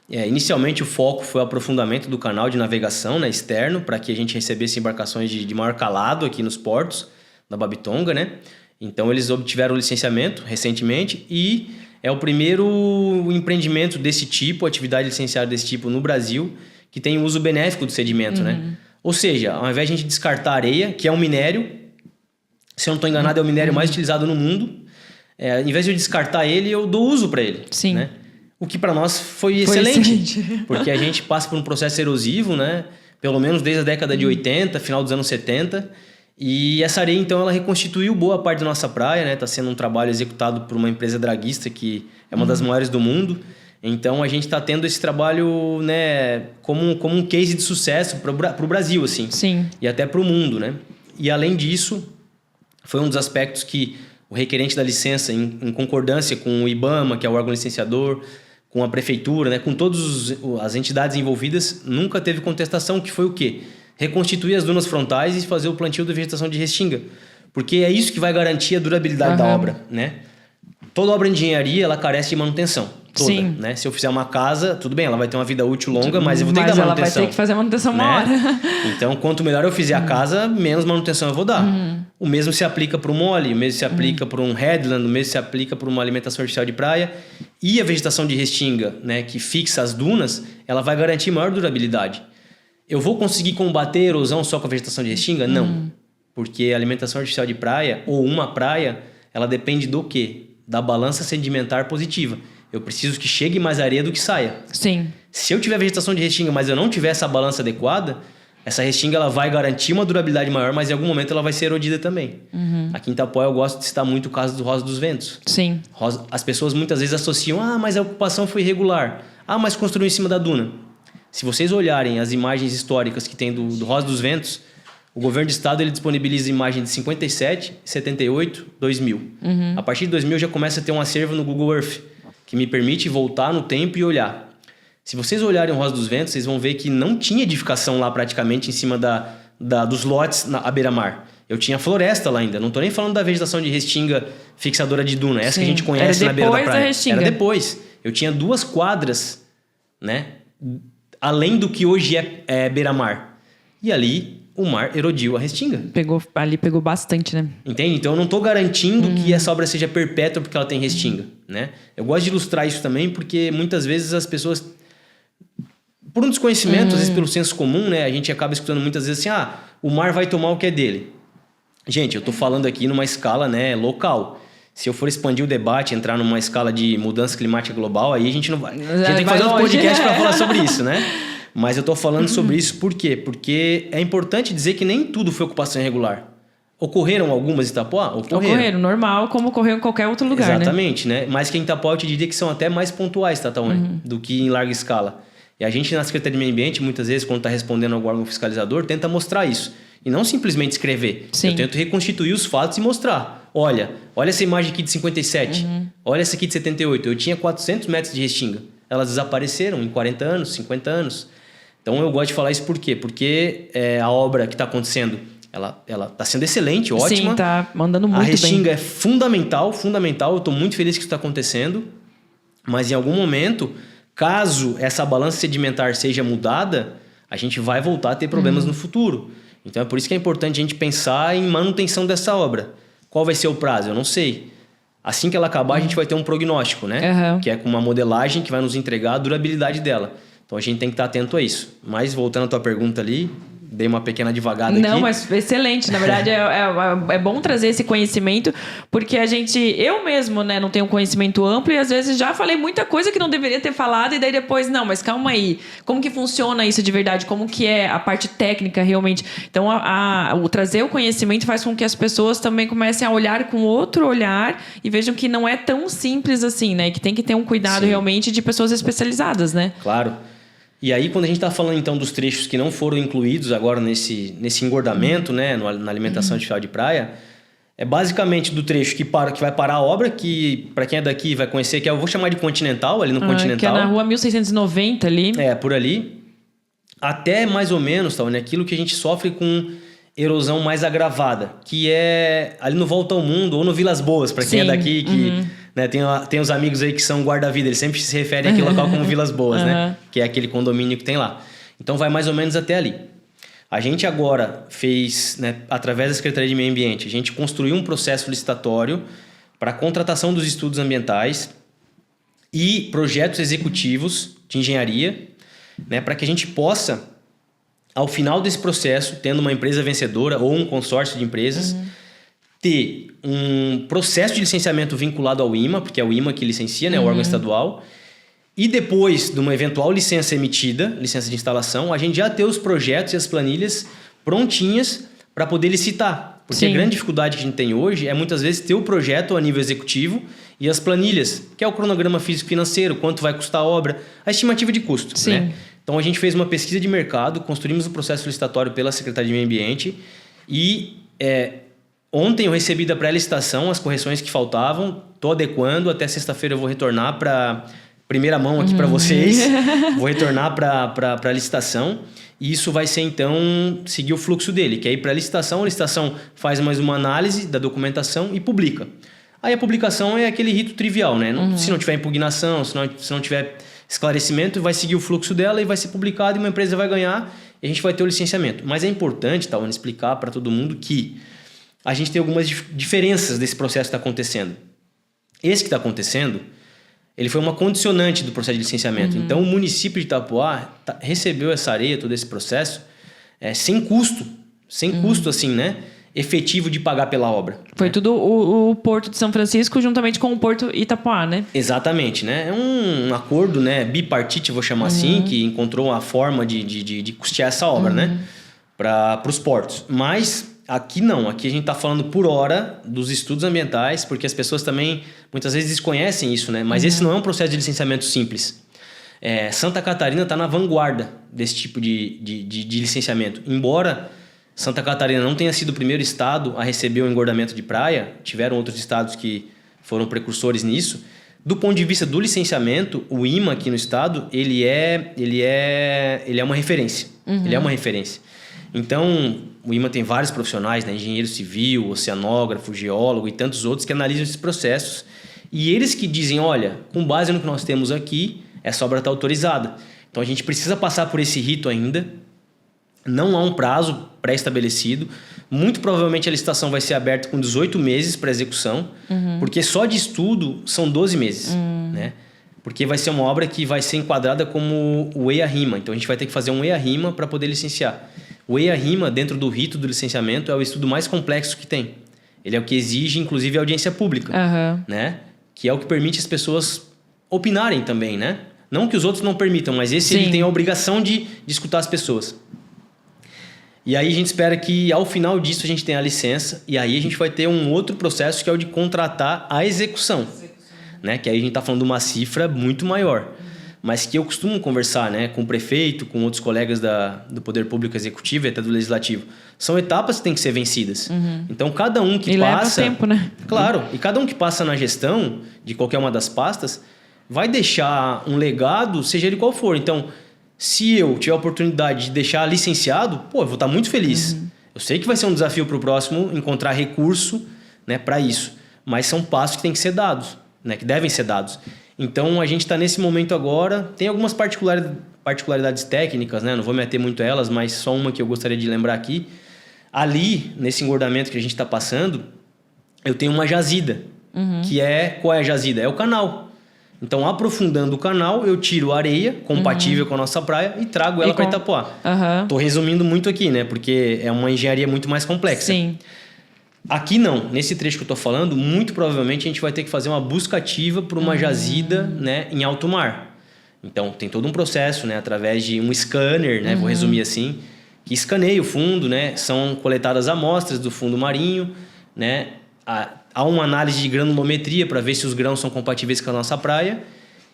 Inicialmente, o foco foi o aprofundamento do canal de navegação, né, externo, para que a gente recebesse embarcações de maior calado aqui nos portos da Babitonga, né? Então, eles obtiveram o licenciamento recentemente e é o primeiro empreendimento desse tipo, atividade licenciada desse tipo no Brasil, que tem uso benéfico do sedimento, né? Ou seja, ao invés de a gente descartar areia, que é um minério, se eu não estou enganado, é o minério mais utilizado no mundo, ao invés de eu descartar ele, eu dou uso para ele. Sim. Né? O que para nós foi excelente, porque a gente passa por um processo erosivo, né? Pelo menos desde a década de 80, final dos anos 70, e essa areia, então, ela reconstituiu boa parte da nossa praia, né? Está sendo um trabalho executado por uma empresa draguista que é uma das maiores do mundo. Então, a gente está tendo esse trabalho, né, como um case de sucesso para o Brasil, assim. Sim. E até para o mundo, né? E, além disso, foi um dos aspectos que o requerente da licença, em concordância com o IBAMA, que é o órgão licenciador, com a prefeitura, né, com todas as entidades envolvidas, nunca teve contestação, que foi o quê? Reconstituir as dunas frontais e fazer o plantio da vegetação de restinga. Porque é isso que vai garantir a durabilidade da obra, né? Toda obra de engenharia, ela carece de manutenção. toda, Sim. né? Se eu fizer uma casa, tudo bem, ela vai ter uma vida útil longa, mas eu vou ter que dar manutenção. Mas ela vai ter que fazer manutenção uma hora. Então, quanto melhor eu fizer a casa, menos manutenção eu vou dar. O mesmo se aplica para o mole, o mesmo se aplica para um headland, o mesmo se aplica para uma alimentação artificial de praia. E a vegetação de restinga, né, que fixa as dunas, ela vai garantir maior durabilidade. Eu vou conseguir combater a erosão só com a vegetação de restinga? Não. Porque a alimentação artificial de praia, ou uma praia, ela depende do quê? Da balança sedimentar positiva. Eu preciso que chegue mais areia do que saia. Sim. Se eu tiver vegetação de restinga, mas eu não tiver essa balança adequada, essa restinga ela vai garantir uma durabilidade maior, mas em algum momento ela vai ser erodida também. Aqui em Itapuã eu gosto de citar muito o caso do Rosa dos Ventos. Sim. As pessoas muitas vezes associam, mas a ocupação foi irregular. mas construiu em cima da duna. Se vocês olharem as imagens históricas que tem do Rosa dos Ventos, o governo do estado ele disponibiliza imagens de 57, 78, 2000. A partir de 2000 já começa a ter um acervo no Google Earth, que me permite voltar no tempo e olhar. Se vocês olharem o Rosa dos Ventos, vocês vão ver que não tinha edificação lá praticamente em cima dos lotes à beira-mar. Eu tinha floresta lá ainda. Não estou nem falando da vegetação de restinga fixadora de duna. Essa que a gente conhece na beira da praia. Era depois. Eu tinha 2 quadras, né? Além do que hoje é beira-mar. E ali o mar erodiu a restinga. Ali pegou bastante, né? Entende? Então eu não estou garantindo que essa obra seja perpétua porque ela tem restinga, né? Eu gosto de ilustrar isso também porque muitas vezes as pessoas, por um desconhecimento, às vezes pelo senso comum, né? A gente acaba escutando muitas vezes assim, o mar vai tomar o que é dele. Gente, eu estou falando aqui numa escala, né, local. Se eu for expandir o debate, entrar numa escala de mudança climática global, aí a gente não vai... A gente tem que fazer um podcast para falar sobre isso, né? Mas eu estou falando sobre isso por quê? Porque é importante dizer que nem tudo foi ocupação irregular. Ocorreram algumas em Itapuã? Ocorreram, normal, como ocorreu em qualquer outro lugar, exatamente, né? Mas que em Itapuã eu te diria que são até mais pontuais, Tataone, do que em larga escala. E a gente na Secretaria de Meio Ambiente, muitas vezes, quando está respondendo ao órgão fiscalizador, tenta mostrar isso. E não simplesmente escrever. Sim. Eu tento reconstituir os fatos e mostrar. Olha essa imagem aqui de 57. Olha essa aqui de 78. Eu tinha 400 metros de restinga. Elas desapareceram em 40 anos, 50 anos. Então eu gosto de falar isso por quê? Porque a obra que está acontecendo, ela está sendo excelente, ótima. Sim, está mandando muito bem. A restinga é fundamental. Eu estou muito feliz que isso está acontecendo. Mas em algum momento, caso essa balança sedimentar seja mudada, a gente vai voltar a ter problemas no futuro. Então é por isso que é importante a gente pensar em manutenção dessa obra. Qual vai ser o prazo? Eu não sei. Assim que ela acabar, a gente vai ter um prognóstico, né? Que é com uma modelagem que vai nos entregar a durabilidade dela. Então a gente tem que estar atento a isso. Mas voltando à tua pergunta ali, dei uma pequena divagada aqui. Não, mas excelente. Na verdade, é bom trazer esse conhecimento, porque eu mesmo, né, não tenho um conhecimento amplo e às vezes já falei muita coisa que não deveria ter falado e daí depois, não, mas calma aí. Como que funciona isso de verdade? Como que é a parte técnica realmente? Então, o trazer o conhecimento faz com que as pessoas também comecem a olhar com outro olhar e vejam que não é tão simples assim, né? Que tem que ter um cuidado realmente de pessoas especializadas, né? Claro. E aí, quando a gente está falando, então, dos trechos que não foram incluídos agora nesse engordamento, né, na alimentação artificial de praia, é basicamente do trecho que vai parar a obra, que, para quem é daqui, vai conhecer, que eu vou chamar de Continental, ali no Continental. Que é na rua 1690 ali. Por ali. Até mais ou menos, tá, né, aquilo que a gente sofre com erosão mais agravada, que é ali no Volta ao Mundo ou no Vilas Boas, para quem é daqui, que... Né, tem os amigos aí que são guarda-vida, eles sempre se referem àquele local como Vilas Boas, né? Que é aquele condomínio que tem lá. Então vai mais ou menos até ali. A gente agora fez, né, através da Secretaria de Meio Ambiente, a gente construiu um processo licitatório para a contratação dos estudos ambientais e projetos executivos de engenharia, né, para que a gente possa, ao final desse processo, tendo uma empresa vencedora ou um consórcio de empresas, ter um processo de licenciamento vinculado ao IMA, porque é o IMA que licencia, né, o órgão estadual, e depois de uma eventual licença emitida, licença de instalação, a gente já ter os projetos e as planilhas prontinhas para poder licitar. Porque a grande dificuldade que a gente tem hoje é muitas vezes ter o projeto a nível executivo e as planilhas, que é o cronograma físico-financeiro, quanto vai custar a obra, a estimativa de custo. Né? Então a gente fez uma pesquisa de mercado, construímos o processo licitatório pela Secretaria de Meio Ambiente e... Ontem eu recebi da pré-licitação as correções que faltavam. Estou adequando. Até sexta-feira eu vou retornar para primeira mão aqui para vocês. Vou retornar para a licitação. E isso vai ser, então, seguir o fluxo dele. Que é ir para a licitação faz mais uma análise da documentação e publica. Aí a publicação é aquele rito trivial, né? Se não tiver impugnação, se não tiver esclarecimento, vai seguir o fluxo dela e vai ser publicado e uma empresa vai ganhar e a gente vai ter o licenciamento. Mas é importante, Tawane, explicar para todo mundo que a gente tem algumas diferenças desse processo que está acontecendo. Esse que está acontecendo, ele foi uma condicionante do processo de licenciamento. Então, o município de Itapoá recebeu essa areia, todo esse processo, sem custo assim, né? Efetivo de pagar pela obra. Foi tudo o Porto de São Francisco juntamente com o Porto Itapoá, né? Exatamente, né? É um acordo, né, bipartite, vou chamar assim, que encontrou uma forma de custear essa obra, né? Para os portos. Mas aqui não, aqui a gente está falando por hora dos estudos ambientais, porque as pessoas também muitas vezes desconhecem isso, né? Mas esse não é um processo de licenciamento simples. Santa Catarina está na vanguarda desse tipo de licenciamento. Embora Santa Catarina não tenha sido o primeiro estado a receber o engordamento de praia, tiveram outros estados que foram precursores nisso. Do ponto de vista do licenciamento, o IMA aqui no estado, ele é uma referência. Ele é uma referência. Então, o IMA tem vários profissionais, né? Engenheiro civil, oceanógrafo, geólogo e tantos outros que analisam esses processos. E eles que dizem, olha, com base no que nós temos aqui, essa obra está autorizada. Então, a gente precisa passar por esse rito ainda. Não há um prazo pré-estabelecido. Muito provavelmente a licitação vai ser aberta com 18 meses para execução, porque só de estudo são 12 meses, né? Porque vai ser uma obra que vai ser enquadrada como o EIA-RIMA. Então, a gente vai ter que fazer um EIA-RIMA para poder licenciar. O EIA-RIMA, dentro do rito do licenciamento, é o estudo mais complexo que tem. Ele é o que exige, inclusive, audiência pública, né? Que é o que permite as pessoas opinarem também, né? Não que os outros não permitam, mas esse ele tem a obrigação de escutar as pessoas. E aí a gente espera que ao final disso a gente tenha a licença e aí a gente vai ter um outro processo que é o de contratar a execução. Né? Que aí a gente está falando de uma cifra muito maior. Mas que eu costumo conversar, né, com o prefeito, com outros colegas do Poder Público Executivo e até do Legislativo. São etapas que têm que ser vencidas. Então, cada um que passa... leva tempo, né? Claro. E cada um que passa na gestão de qualquer uma das pastas vai deixar um legado, seja ele qual for. Então, se eu tiver a oportunidade de deixar licenciado, eu vou estar muito feliz. Eu sei que vai ser um desafio para o próximo encontrar recurso, né, para isso. Mas são passos que têm que ser dados, né, que devem ser dados. Então, a gente está nesse momento agora. Tem algumas particularidades técnicas, né? Não vou me ater muito a elas, mas só uma que eu gostaria de lembrar aqui. Ali, nesse engordamento que a gente está passando, eu tenho uma jazida. Qual é a jazida? É o canal. Então, aprofundando o canal, eu tiro a areia compatível com a nossa praia e trago ela para Itapoá. Estou resumindo muito aqui, né? Porque é uma engenharia muito mais complexa. Sim. Aqui não. Nesse trecho que eu estou falando, muito provavelmente a gente vai ter que fazer uma busca ativa por uma jazida, né, em alto mar. Então, tem todo um processo, né, através de um scanner, né, vou resumir assim, que escaneia o fundo, né? São coletadas amostras do fundo marinho, né? Há uma análise de granulometria para ver se os grãos são compatíveis com a nossa praia.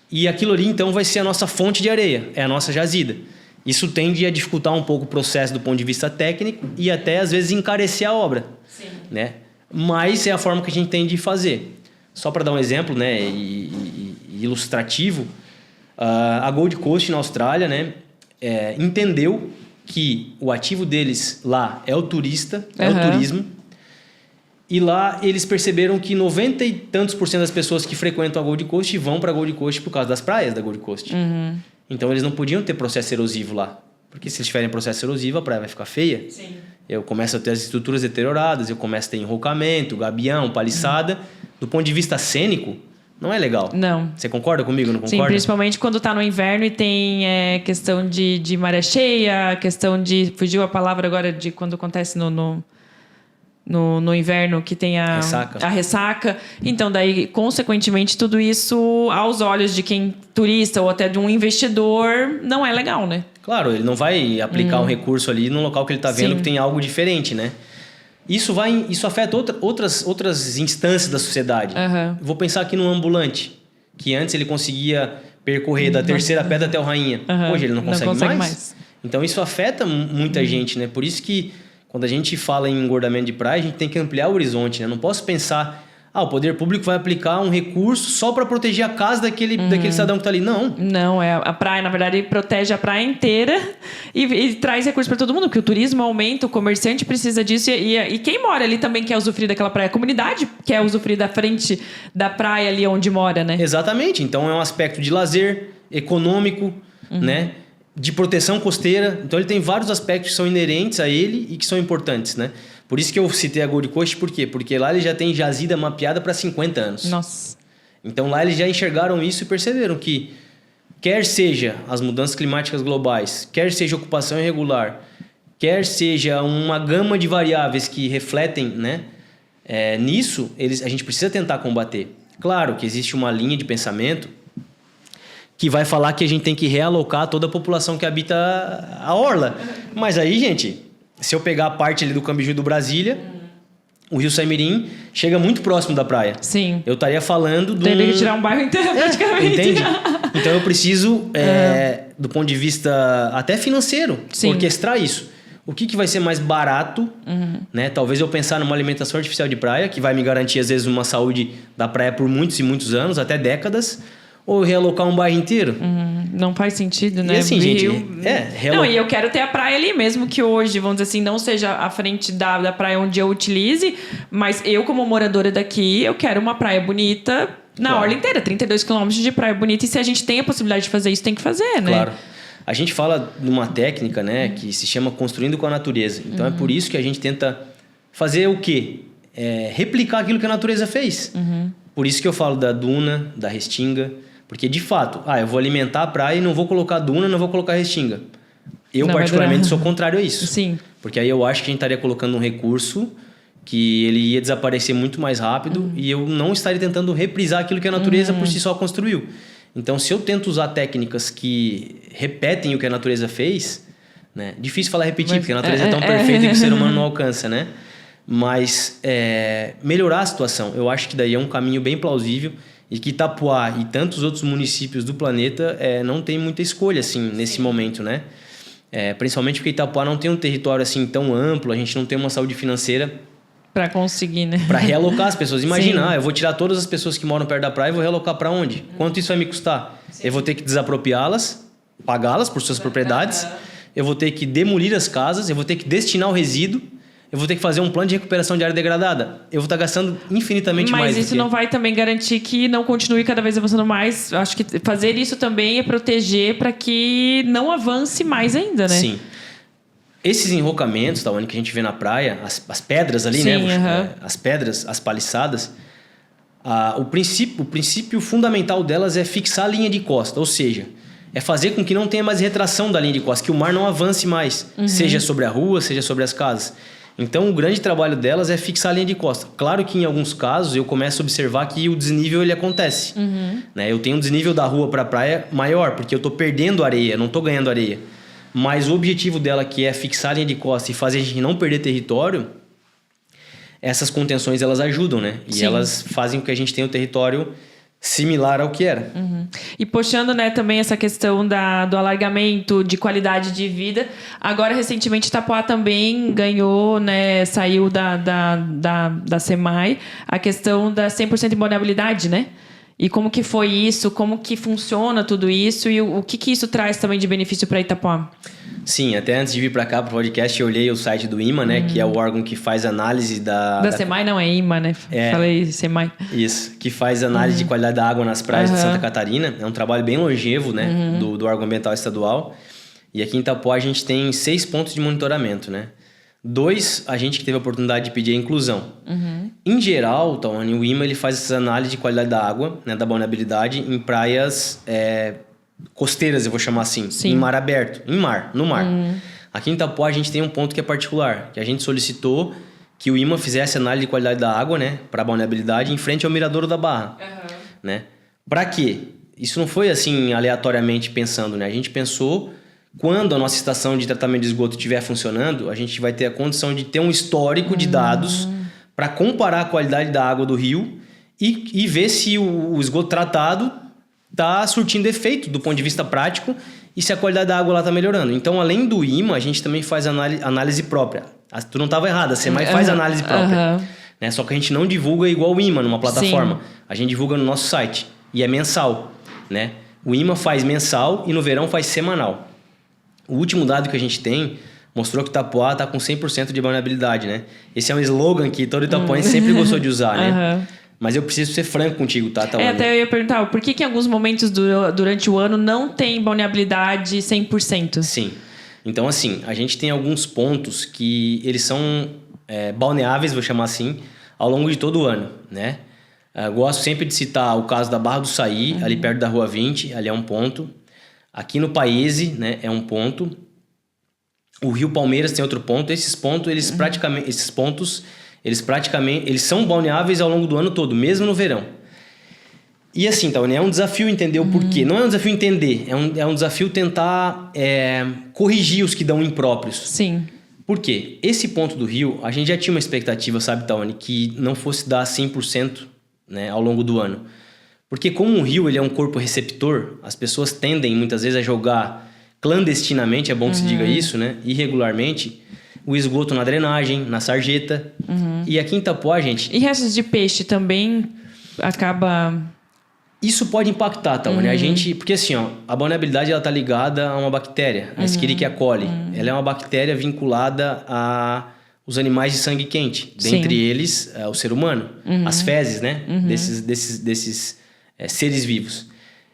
E aquilo ali, então, vai ser a nossa fonte de areia. É a nossa jazida. Isso tende a dificultar um pouco o processo do ponto de vista técnico e até, às vezes, encarecer a obra. Sim. Né? Mas é a forma que a gente tem de fazer. Só para dar um exemplo, né, ilustrativo, a Gold Coast, na Austrália, né, entendeu que o ativo deles lá é o turista, é o turismo. E lá eles perceberam que 90 e tantos % das pessoas que frequentam a Gold Coast vão para a Gold Coast por causa das praias da Gold Coast. Então eles não podiam ter processo erosivo lá. Porque se eles tiverem processo erosivo, a praia vai ficar feia. Sim. Eu começo a ter as estruturas deterioradas, eu começo a ter enrocamento, gabião, paliçada. Do ponto de vista cênico, não é legal. Não. Você concorda comigo, não concorda? Sim, principalmente quando está no inverno e tem questão de maré cheia, questão de... Fugiu a palavra agora de quando acontece no inverno, que tem a ressaca. Então, daí, consequentemente, tudo isso, aos olhos de quem turista ou até de um investidor, não é legal, né? Claro, ele não vai aplicar um recurso ali num local que ele está vendo que tem algo diferente, né? Isso afeta outras instâncias da sociedade. Vou pensar aqui no ambulante, que antes ele conseguia percorrer da terceira pedra até o Rainha. Hoje ele não consegue mais. Então, isso afeta muita gente, né? Por isso que quando a gente fala em engordamento de praia, a gente tem que ampliar o horizonte, né? Não posso pensar, o poder público vai aplicar um recurso só para proteger a casa daquele cidadão que está ali. Não. Não, a praia, na verdade, protege a praia inteira e traz recursos para todo mundo, porque o turismo aumenta, o comerciante precisa disso e quem mora ali também quer usufruir daquela praia. A comunidade quer usufruir da frente da praia ali onde mora, né? Exatamente. Então, é um aspecto de lazer, econômico, né? De proteção costeira. Então, ele tem vários aspectos que são inerentes a ele e que são importantes, né? Por isso que eu citei a Gold Coast, por quê? Porque lá ele já tem jazida mapeada para 50 anos. Nossa. Então, lá eles já enxergaram isso e perceberam que quer seja as mudanças climáticas globais, quer seja ocupação irregular, quer seja uma gama de variáveis que refletem, né, nisso, a gente precisa tentar combater. Claro que existe uma linha de pensamento que vai falar que a gente tem que realocar toda a população que habita a orla. Mas aí, gente, se eu pegar a parte ali do Cambiju do Brasília, o Rio Saimirim chega muito próximo da praia. Sim. Eu estaria falando do... Teria que tirar um bairro inteiro praticamente. Entende? Então eu preciso, do ponto de vista até financeiro, orquestrar isso. O que vai ser mais barato, né? Talvez eu pensar numa alimentação artificial de praia, que vai me garantir, às vezes, uma saúde da praia por muitos e muitos anos, até décadas, ou realocar um bairro inteiro. Não faz sentido, né? E assim, gente... Não, e eu quero ter a praia ali, mesmo que hoje, vamos dizer assim, não seja a frente da praia onde eu utilize, mas eu, como moradora daqui, eu quero uma praia bonita na orla inteira, 32 quilômetros de praia bonita, e se a gente tem a possibilidade de fazer isso, tem que fazer, né? Claro. A gente fala de uma técnica, né, que se chama construindo com a natureza. Então, é por isso que a gente tenta fazer o quê? Replicar aquilo que a natureza fez. Por isso que eu falo da duna, da restinga. Porque, de fato, eu vou alimentar a praia e não vou colocar duna, não vou colocar restinga. Eu, particularmente, sou contrário a isso. Sim. Porque aí eu acho que a gente estaria colocando um recurso que ele ia desaparecer muito mais rápido e eu não estaria tentando reprisar aquilo que a natureza por si só construiu. Então, se eu tento usar técnicas que repetem o que a natureza fez, né? Difícil falar repetir, porque a natureza é tão perfeita que o ser humano não alcança, né? Mas melhorar a situação, eu acho que daí é um caminho bem plausível e que Itapuá e tantos outros municípios do planeta não tem muita escolha assim, nesse momento, né? Principalmente porque Itapuá não tem um território assim tão amplo, a gente não tem uma saúde financeira para conseguir, né? Para realocar as pessoas. Imagina, eu vou tirar todas as pessoas que moram perto da praia e vou realocar para onde? Quanto isso vai me custar? Eu vou ter que desapropriá-las, pagá-las por suas propriedades, eu vou ter que demolir as casas, eu vou ter que destinar o resíduo, eu vou ter que fazer um plano de recuperação de área degradada. Eu vou estar gastando infinitamente mais. Mas isso não vai também garantir que não continue cada vez avançando mais. Acho que fazer isso também é proteger para que não avance mais ainda, né? Sim. Esses enrocamentos, tá, que a gente vê na praia, as pedras ali, né? As pedras, as paliçadas, o princípio fundamental delas é fixar a linha de costa, ou seja, é fazer com que não tenha mais retração da linha de costa, que o mar não avance mais, seja sobre a rua, seja sobre as casas. Então, o grande trabalho delas é fixar a linha de costa. Claro que, em alguns casos, eu começo a observar que o desnível ele acontece. Né? Eu tenho um desnível da rua para a praia maior, porque eu estou perdendo areia, não estou ganhando areia. Mas o objetivo dela, que é fixar a linha de costa e fazer a gente não perder território, essas contenções elas ajudam, né? E elas fazem com que a gente tenha um território similar ao que era. E puxando, né, também essa questão do alargamento, de qualidade de vida. Agora, recentemente, Itapuá também ganhou, né, saiu da SEMAI, a questão da 100% imolhabilidade, né? E como que foi isso? Como que funciona tudo isso? E o que isso traz também de benefício para Itapuá? Sim, até antes de vir para cá para o podcast, eu olhei o site do IMA, né? Que é o órgão que faz análise da SEMAI não, é IMA, né? Falei SEMAI. Isso, que faz análise de qualidade da água nas praias de Santa Catarina. É um trabalho bem longevo, né? Do órgão ambiental estadual. E aqui em Itapuá a gente tem 6 pontos de monitoramento, né? 2, a gente que teve a oportunidade de pedir a inclusão. Em geral, Tawane, o IMA ele faz essas análises de qualidade da água, né, da vulnerabilidade, em praias costeiras, eu vou chamar assim, em mar aberto, no mar. Aqui em Itapuá a gente tem um ponto que é particular, que a gente solicitou que o IMA fizesse análise de qualidade da água, né, para a vulnerabilidade, em frente ao Miradouro da Barra. Né? Para quê? Isso não foi assim aleatoriamente pensando, né? A gente pensou... Quando a nossa estação de tratamento de esgoto estiver funcionando, a gente vai ter a condição de ter um histórico de dados para comparar a qualidade da água do rio e ver se o esgoto tratado está surtindo efeito do ponto de vista prático e se a qualidade da água lá está melhorando. Então, além do IMA, a gente também faz análise própria. Tu não estava errada, a SEMAI faz análise própria. né? Só que a gente não divulga igual o IMA numa plataforma. Sim. A gente divulga no nosso site e é mensal, né? O IMA faz mensal e no verão faz semanal. O último dado que a gente tem mostrou que Itapoá está com 100% de balneabilidade, né? Esse é um slogan que todo itapoense sempre gostou de usar, né? Mas eu preciso ser franco contigo, tá, Tawane? Até eu ia perguntar, por que em alguns momentos durante o ano não tem balneabilidade 100%? Sim. Então, assim, a gente tem alguns pontos que eles são balneáveis, vou chamar assim, ao longo de todo o ano, né? Gosto sempre de citar o caso da Barra do Saí, ali perto da Rua 20, ali é um ponto. Aqui no Paese, né, é um ponto. O Rio Palmeiras tem outro ponto. Esses pontos, eles são balneáveis ao longo do ano todo, mesmo no verão. E assim, Tawane, é um desafio entender o porquê. Não é um desafio entender, é um desafio tentar corrigir os que dão impróprios. Sim. Por quê? Esse ponto do Rio, a gente já tinha uma expectativa, sabe, Tawane, que não fosse dar 100%, né, ao longo do ano. Porque como o rio ele é um corpo receptor, as pessoas tendem muitas vezes a jogar clandestinamente, é bom que se diga isso, né? Irregularmente, o esgoto na drenagem, na sarjeta. E aqui em Itapoá, gente... E restos de peixe também acaba... Isso pode impactar, Tawane. A gente... Porque assim, ó, a balneabilidade ela tá ligada a uma bactéria, a Escherichia coli. Ela é uma bactéria vinculada a os animais de sangue quente. Dentre eles, o ser humano. As fezes, né? Desses seres vivos.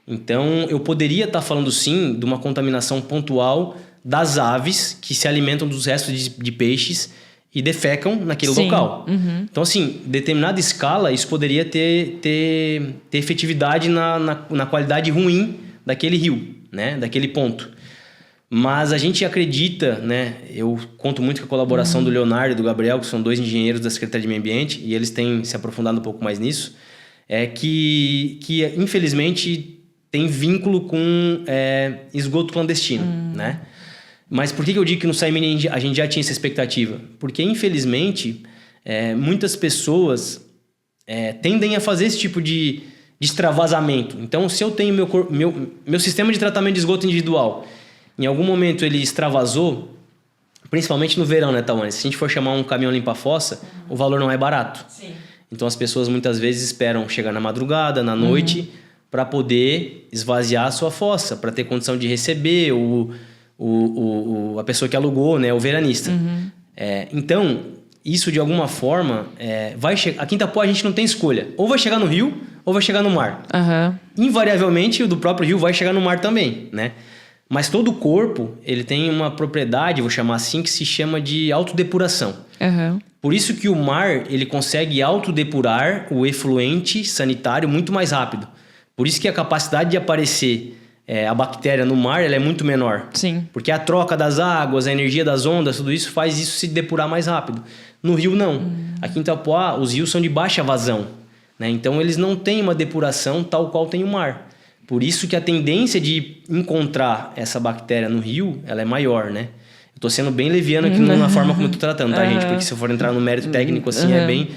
Então, eu poderia estar falando, sim, de uma contaminação pontual das aves que se alimentam dos restos de peixes e defecam naquele local. Então, assim, determinada escala, isso poderia ter efetividade na qualidade ruim daquele rio, né? Daquele ponto. Mas a gente acredita, né? Eu conto muito com a colaboração do Leonardo e do Gabriel, que são 2 engenheiros da Secretaria de Meio Ambiente, e eles têm se aprofundado um pouco mais nisso, que infelizmente tem vínculo com esgoto clandestino, né? Mas por que eu digo que no Saimene a gente já tinha essa expectativa? Porque, infelizmente, muitas pessoas tendem a fazer esse tipo de extravasamento. Então, se eu tenho meu sistema de tratamento de esgoto individual, em algum momento ele extravasou, principalmente no verão, né, Tawane? Se a gente for chamar um caminhão limpa-fossa, o valor não é barato. Sim. Então, as pessoas muitas vezes esperam chegar na madrugada, na noite, para poder esvaziar a sua fossa, para ter condição de receber a pessoa que alugou, né, o veranista. Então, isso de alguma forma vai chegar. Aqui em Itapoá a gente não tem escolha. Ou vai chegar no rio, ou vai chegar no mar. Invariavelmente, o do próprio rio vai chegar no mar também, né? Mas todo o corpo, ele tem uma propriedade, vou chamar assim, que se chama de autodepuração. Por isso que o mar, ele consegue autodepurar o efluente sanitário muito mais rápido. Por isso que a capacidade de aparecer a bactéria no mar, ela é muito menor. Sim. Porque a troca das águas, a energia das ondas, tudo isso faz isso se depurar mais rápido. No rio, não. Aqui em Itapoá, os rios são de baixa vazão, né? Então, eles não têm uma depuração tal qual tem o mar. Por isso que a tendência de encontrar essa bactéria no rio, ela é maior, né? Eu tô sendo bem leviano aqui na forma como eu tô tratando, tá, gente? Porque se eu for entrar no mérito técnico, assim, é bem...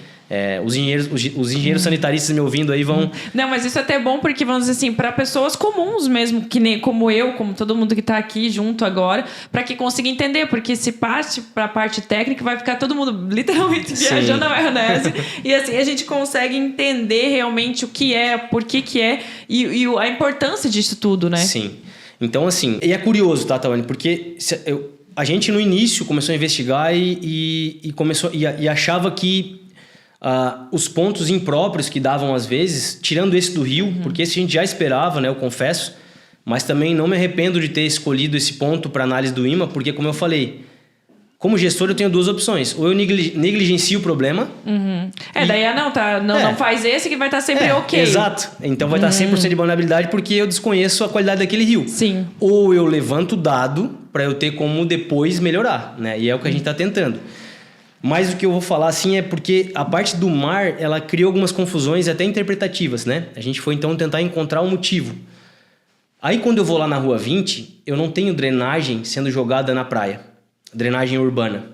os engenheiros sanitaristas me ouvindo aí vão... Não, mas isso é até bom porque, vamos dizer assim, para pessoas comuns mesmo, que nem como eu, como todo mundo que tá aqui junto agora, para que consiga entender, porque se parte para a parte técnica, vai ficar todo mundo literalmente viajando na maionese. E assim, a gente consegue entender realmente o que é, por que é e a importância disso tudo, né? Sim. Então, assim, e é curioso, tá, Tawane? Porque a gente no início começou a investigar e achava que os pontos impróprios que davam às vezes, tirando esse do rio, porque esse a gente já esperava, né, eu confesso, mas também não me arrependo de ter escolhido esse ponto para análise do IMA, porque como eu falei, como gestor eu tenho 2 opções, ou eu negligencio o problema... daí não faz esse que vai estar sempre ok. Exato, então vai estar 100% de vulnerabilidade porque eu desconheço a qualidade daquele rio. Sim. Ou eu levanto o dado para eu ter como depois melhorar, né, e é o que a gente está tentando. Mas o que eu vou falar assim é porque a parte do mar, ela criou algumas confusões até interpretativas, né? A gente foi então tentar encontrar um motivo. Aí quando eu vou lá na Rua 20, eu não tenho drenagem sendo jogada na praia. Drenagem urbana,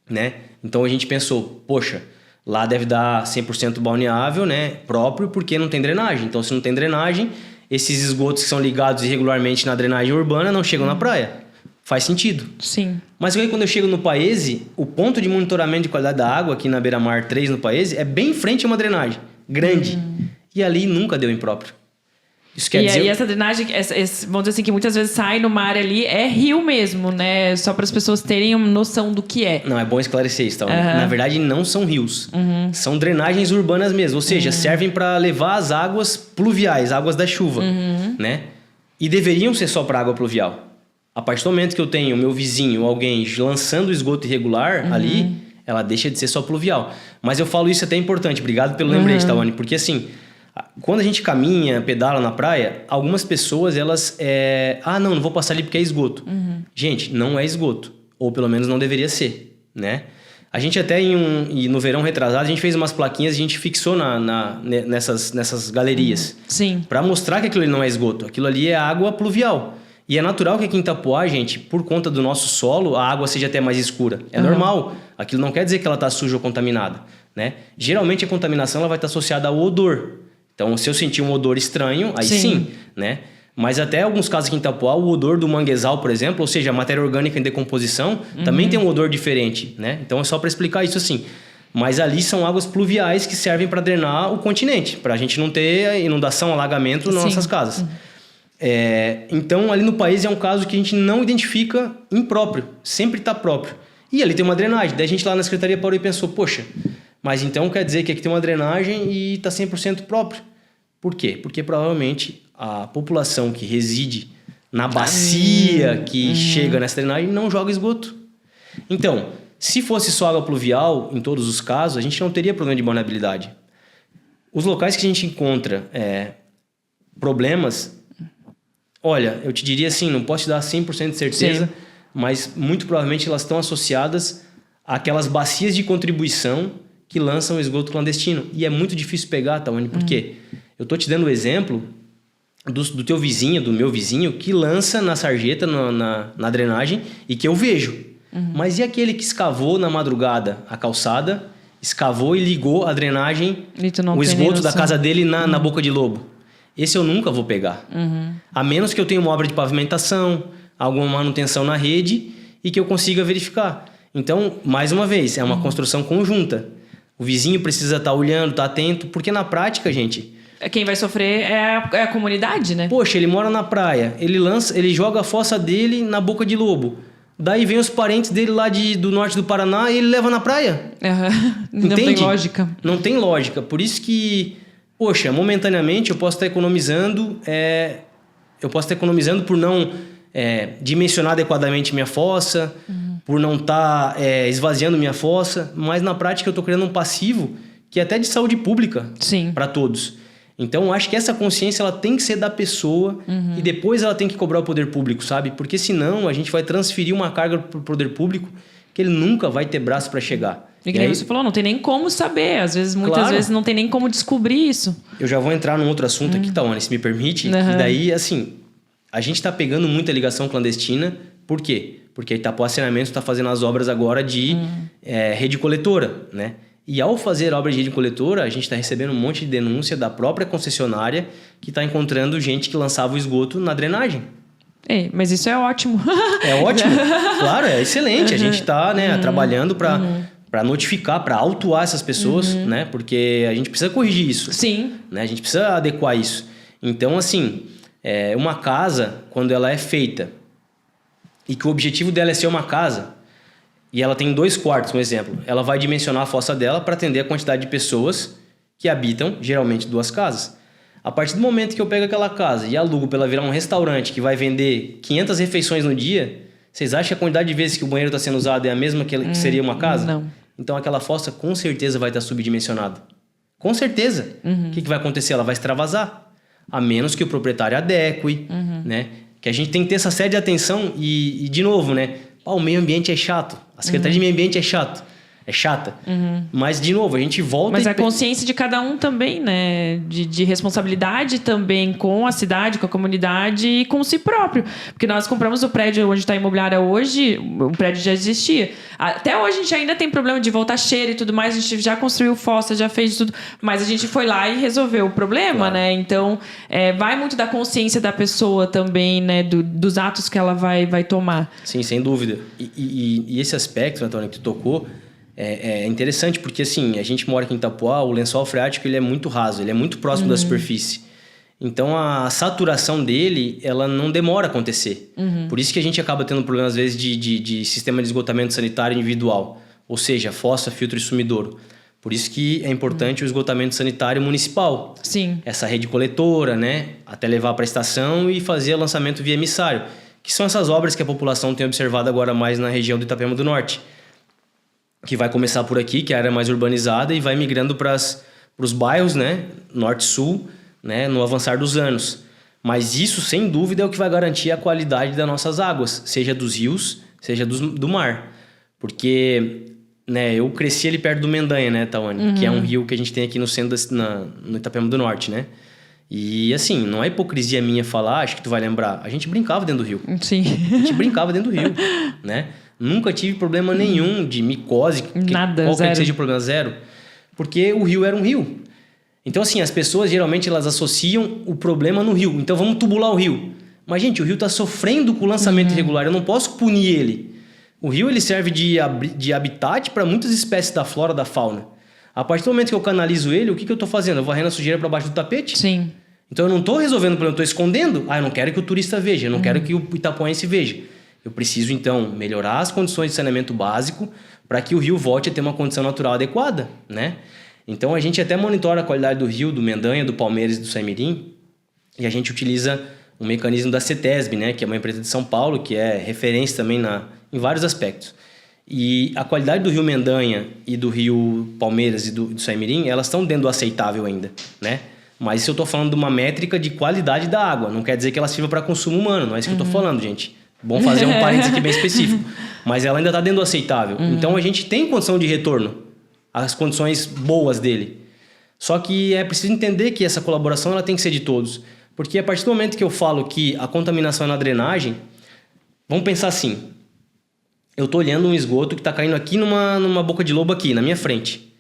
né? Então a gente pensou, poxa, lá deve dar 100% balneável, né? Próprio, porque não tem drenagem. Então se não tem drenagem, esses esgotos que são ligados irregularmente na drenagem urbana não chegam na praia. Faz sentido. Sim. Mas aí, quando eu chego no Paese, o ponto de monitoramento de qualidade da água aqui na Beira-Mar 3, no Paese, é bem em frente a uma drenagem grande. E ali nunca deu impróprio. Isso quer dizer... E essa drenagem, vamos dizer assim, que muitas vezes sai no mar ali, é rio mesmo, né? Só para as pessoas terem noção do que é. Não, é bom esclarecer isso, tá? Na verdade, não são rios. São drenagens urbanas mesmo. Ou seja, servem para levar as águas pluviais, águas da chuva, né? E deveriam ser só para água pluvial. A partir do momento que eu tenho o meu vizinho ou alguém lançando esgoto irregular ali, ela deixa de ser só pluvial. Mas eu falo isso até importante. Obrigado pelo lembrete, Tawane. Porque assim... Quando a gente caminha, pedala na praia, algumas pessoas, elas... não vou passar ali porque é esgoto. Gente, não é esgoto. Ou pelo menos não deveria ser, né? A gente até, no verão retrasado, a gente fez umas plaquinhas, a gente fixou nessas galerias. Sim. Para mostrar que aquilo ali não é esgoto. Aquilo ali é água pluvial. E é natural que aqui em Itapoá, gente, por conta do nosso solo, a água seja até mais escura. É normal. Aquilo não quer dizer que ela está suja ou contaminada, né? Geralmente a contaminação ela vai estar associada ao odor. Então, se eu sentir um odor estranho, aí sim, né? Mas até alguns casos aqui em Itapoá, o odor do manguezal, por exemplo, ou seja, a matéria orgânica em decomposição, também tem um odor diferente, né? Então, é só para explicar isso assim. Mas ali são águas pluviais que servem para drenar o continente, para a gente não ter inundação, alagamento nas nossas casas. Então, ali no país é um caso que a gente não identifica impróprio, sempre está próprio. E ali tem uma drenagem. Daí a gente lá na secretaria parou e pensou, poxa... Mas então quer dizer que aqui tem uma drenagem e está 100% próprio. Por quê? Porque provavelmente a população que reside na bacia que chega nessa drenagem não joga esgoto. Então, se fosse só água pluvial, em todos os casos, a gente não teria problema de vulnerabilidade. Os locais que a gente encontra problemas, olha, eu te diria assim, não posso te dar 100% de certeza, mas muito provavelmente elas estão associadas àquelas bacias de contribuição que lançam esgoto clandestino. E é muito difícil pegar, Tawane, por quê? Eu tô te dando o exemplo do teu vizinho, do meu vizinho, que lança na sarjeta, na drenagem, e que eu vejo. Mas e aquele que escavou na madrugada a calçada, escavou e ligou a drenagem, o esgoto da casa dele na boca de lobo? Esse eu nunca vou pegar. A menos que eu tenha uma obra de pavimentação, alguma manutenção na rede, e que eu consiga verificar. Então, mais uma vez, é uma construção conjunta. O vizinho precisa estar olhando, estar atento, porque na prática, gente... Quem vai sofrer é a comunidade, né? Poxa, ele mora na praia, ele joga a fossa dele na boca de lobo. Daí vem os parentes dele lá do norte do Paraná e ele leva na praia. Não tem lógica. Não tem lógica. Por isso que, poxa, momentaneamente eu posso estar economizando... eu posso estar economizando por não dimensionar adequadamente minha fossa... por não estar esvaziando minha fossa, mas na prática eu estou criando um passivo que é até de saúde pública para todos. Então, acho que essa consciência ela tem que ser da pessoa e depois ela tem que cobrar o poder público, sabe? Porque senão a gente vai transferir uma carga para o poder público que ele nunca vai ter braço para chegar. E que você falou, não tem nem como saber. Muitas vezes não tem nem como descobrir isso. Eu já vou entrar num outro assunto aqui, Tawane, se me permite. E daí, assim, a gente está pegando muita ligação clandestina. Por quê? Porque a Itapoá Saneamento está fazendo as obras agora de rede coletora, né? E ao fazer obra de rede coletora, a gente está recebendo um monte de denúncia da própria concessionária que está encontrando gente que lançava o esgoto na drenagem. Mas isso é ótimo. É ótimo, claro, é excelente. A gente está trabalhando para notificar, para autuar essas pessoas, né? Porque a gente precisa corrigir isso. Sim. Né? A gente precisa adequar isso. Então, assim, uma casa, quando ela é feita e que o objetivo dela é ser uma casa, e ela tem 2 quartos, um exemplo, ela vai dimensionar a fossa dela para atender a quantidade de pessoas que habitam, geralmente, 2 casas. A partir do momento que eu pego aquela casa e alugo para ela virar um restaurante que vai vender 500 refeições no dia, vocês acham que a quantidade de vezes que o banheiro está sendo usado é a mesma que seria uma casa? Não. Então, aquela fossa com certeza vai estar subdimensionada. Com certeza. O que vai acontecer? Ela vai extravasar. A menos que o proprietário adeque, né? Que a gente tem que ter essa série de atenção e de novo, né? O meio ambiente é chato. A Secretaria de Meio Ambiente é chato. é chata. Mas, de novo, a gente volta... Mas a consciência de cada um também, né? De responsabilidade também com a cidade, com a comunidade e com si próprio. Porque nós compramos o prédio onde está a imobiliária hoje, o prédio já existia. Até hoje a gente ainda tem problema de voltar cheiro e tudo mais, a gente já construiu fossa, já fez tudo, mas a gente foi lá e resolveu o problema, né? Então, vai muito da consciência da pessoa também, né? Dos atos que ela vai tomar. Sim, sem dúvida. E esse aspecto, Antônio, que tu tocou, é interessante, porque assim, a gente mora aqui em Itapuá, o lençol freático ele é muito raso, ele é muito próximo da superfície. Então, a saturação dele, ela não demora a acontecer. Por isso que a gente acaba tendo problema, às vezes, de sistema de esgotamento sanitário individual. Ou seja, fossa, filtro e sumidouro. Por isso que é importante o esgotamento sanitário municipal. Sim. Essa rede coletora, né? Até levar para a estação e fazer o lançamento via emissário. Que são essas obras que a população tem observado agora mais na região do Itapema do Norte. Que vai começar por aqui, que é a área mais urbanizada, e vai migrando para os bairros, né? Norte-Sul, né? No avançar dos anos. Mas isso, sem dúvida, é o que vai garantir a qualidade das nossas águas. Seja dos rios, seja do mar. Porque... né, eu cresci ali perto do Mendanha, né, Tawane? Que é um rio que a gente tem aqui no centro, no Itapema do Norte, né? E assim, não é hipocrisia minha falar, acho que tu vai lembrar, a gente brincava dentro do rio. Sim. A gente brincava dentro do rio, né? Nunca tive problema nenhum de micose. Nada, qualquer zero. que seja o problema, zero. Porque o rio era um rio. Então assim, as pessoas geralmente elas associam o problema no rio. Então vamos tubular o rio. Mas gente, o rio está sofrendo com o lançamento irregular, eu não posso punir ele. O rio ele serve de habitat para muitas espécies da flora, da fauna. A partir do momento que eu canalizo ele, o que eu estou fazendo? Eu vou varrendo a sujeira para baixo do tapete? Sim. Então eu não estou resolvendo o problema, eu estou escondendo. Eu não quero que o turista veja, eu não quero que o itapuense veja. Eu preciso, então, melhorar as condições de saneamento básico para que o rio volte a ter uma condição natural adequada, né? Então a gente até monitora a qualidade do rio, do Mendanha, do Palmeiras e do Saimirim, e a gente utiliza um mecanismo da CETESB, né? Que é uma empresa de São Paulo, que é referência também em vários aspectos. E a qualidade do rio Mendanha e do rio Palmeiras e do Saimirim, elas estão dentro do aceitável ainda, né? Mas isso eu estou falando de uma métrica de qualidade da água. Não quer dizer que ela sirva para consumo humano, não é isso que eu estou falando, gente. Bom fazer um parênteses aqui bem específico. Mas ela ainda está dentro do aceitável. Então a gente tem condição de retorno, as condições boas dele. Só que é preciso entender que essa colaboração ela tem que ser de todos. Porque a partir do momento que eu falo que a contaminação é na drenagem, vamos pensar assim. Eu estou olhando um esgoto que está caindo aqui numa boca de lobo aqui, na minha frente.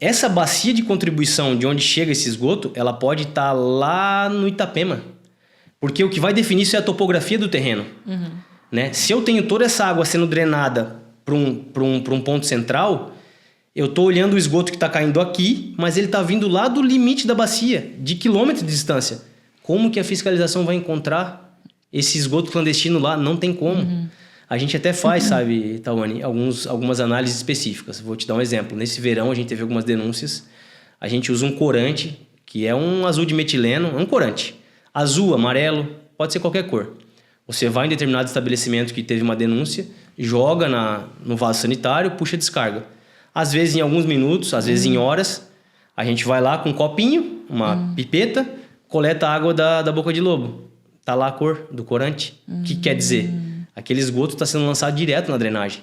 Essa bacia de contribuição de onde chega esse esgoto, ela pode estar lá no Itapema. Porque o que vai definir isso é a topografia do terreno. Né? Se eu tenho toda essa água sendo drenada para um ponto central, eu estou olhando o esgoto que está caindo aqui, mas ele está vindo lá do limite da bacia, de quilômetros de distância. Como que a fiscalização vai encontrar esse esgoto clandestino lá? Não tem como. A gente até faz, sabe, Tawane, algumas análises específicas. Vou te dar um exemplo. Nesse verão, a gente teve algumas denúncias. A gente usa um corante, que é um azul de metileno, é um corante. Azul, amarelo, pode ser qualquer cor. Você vai em determinado estabelecimento que teve uma denúncia, joga no vaso sanitário, puxa a descarga. Às vezes em alguns minutos, às vezes em horas, a gente vai lá com um copinho, uma pipeta, coleta a água da boca de lobo. Tá lá a cor do corante. O que quer dizer? Aquele esgoto está sendo lançado direto na drenagem.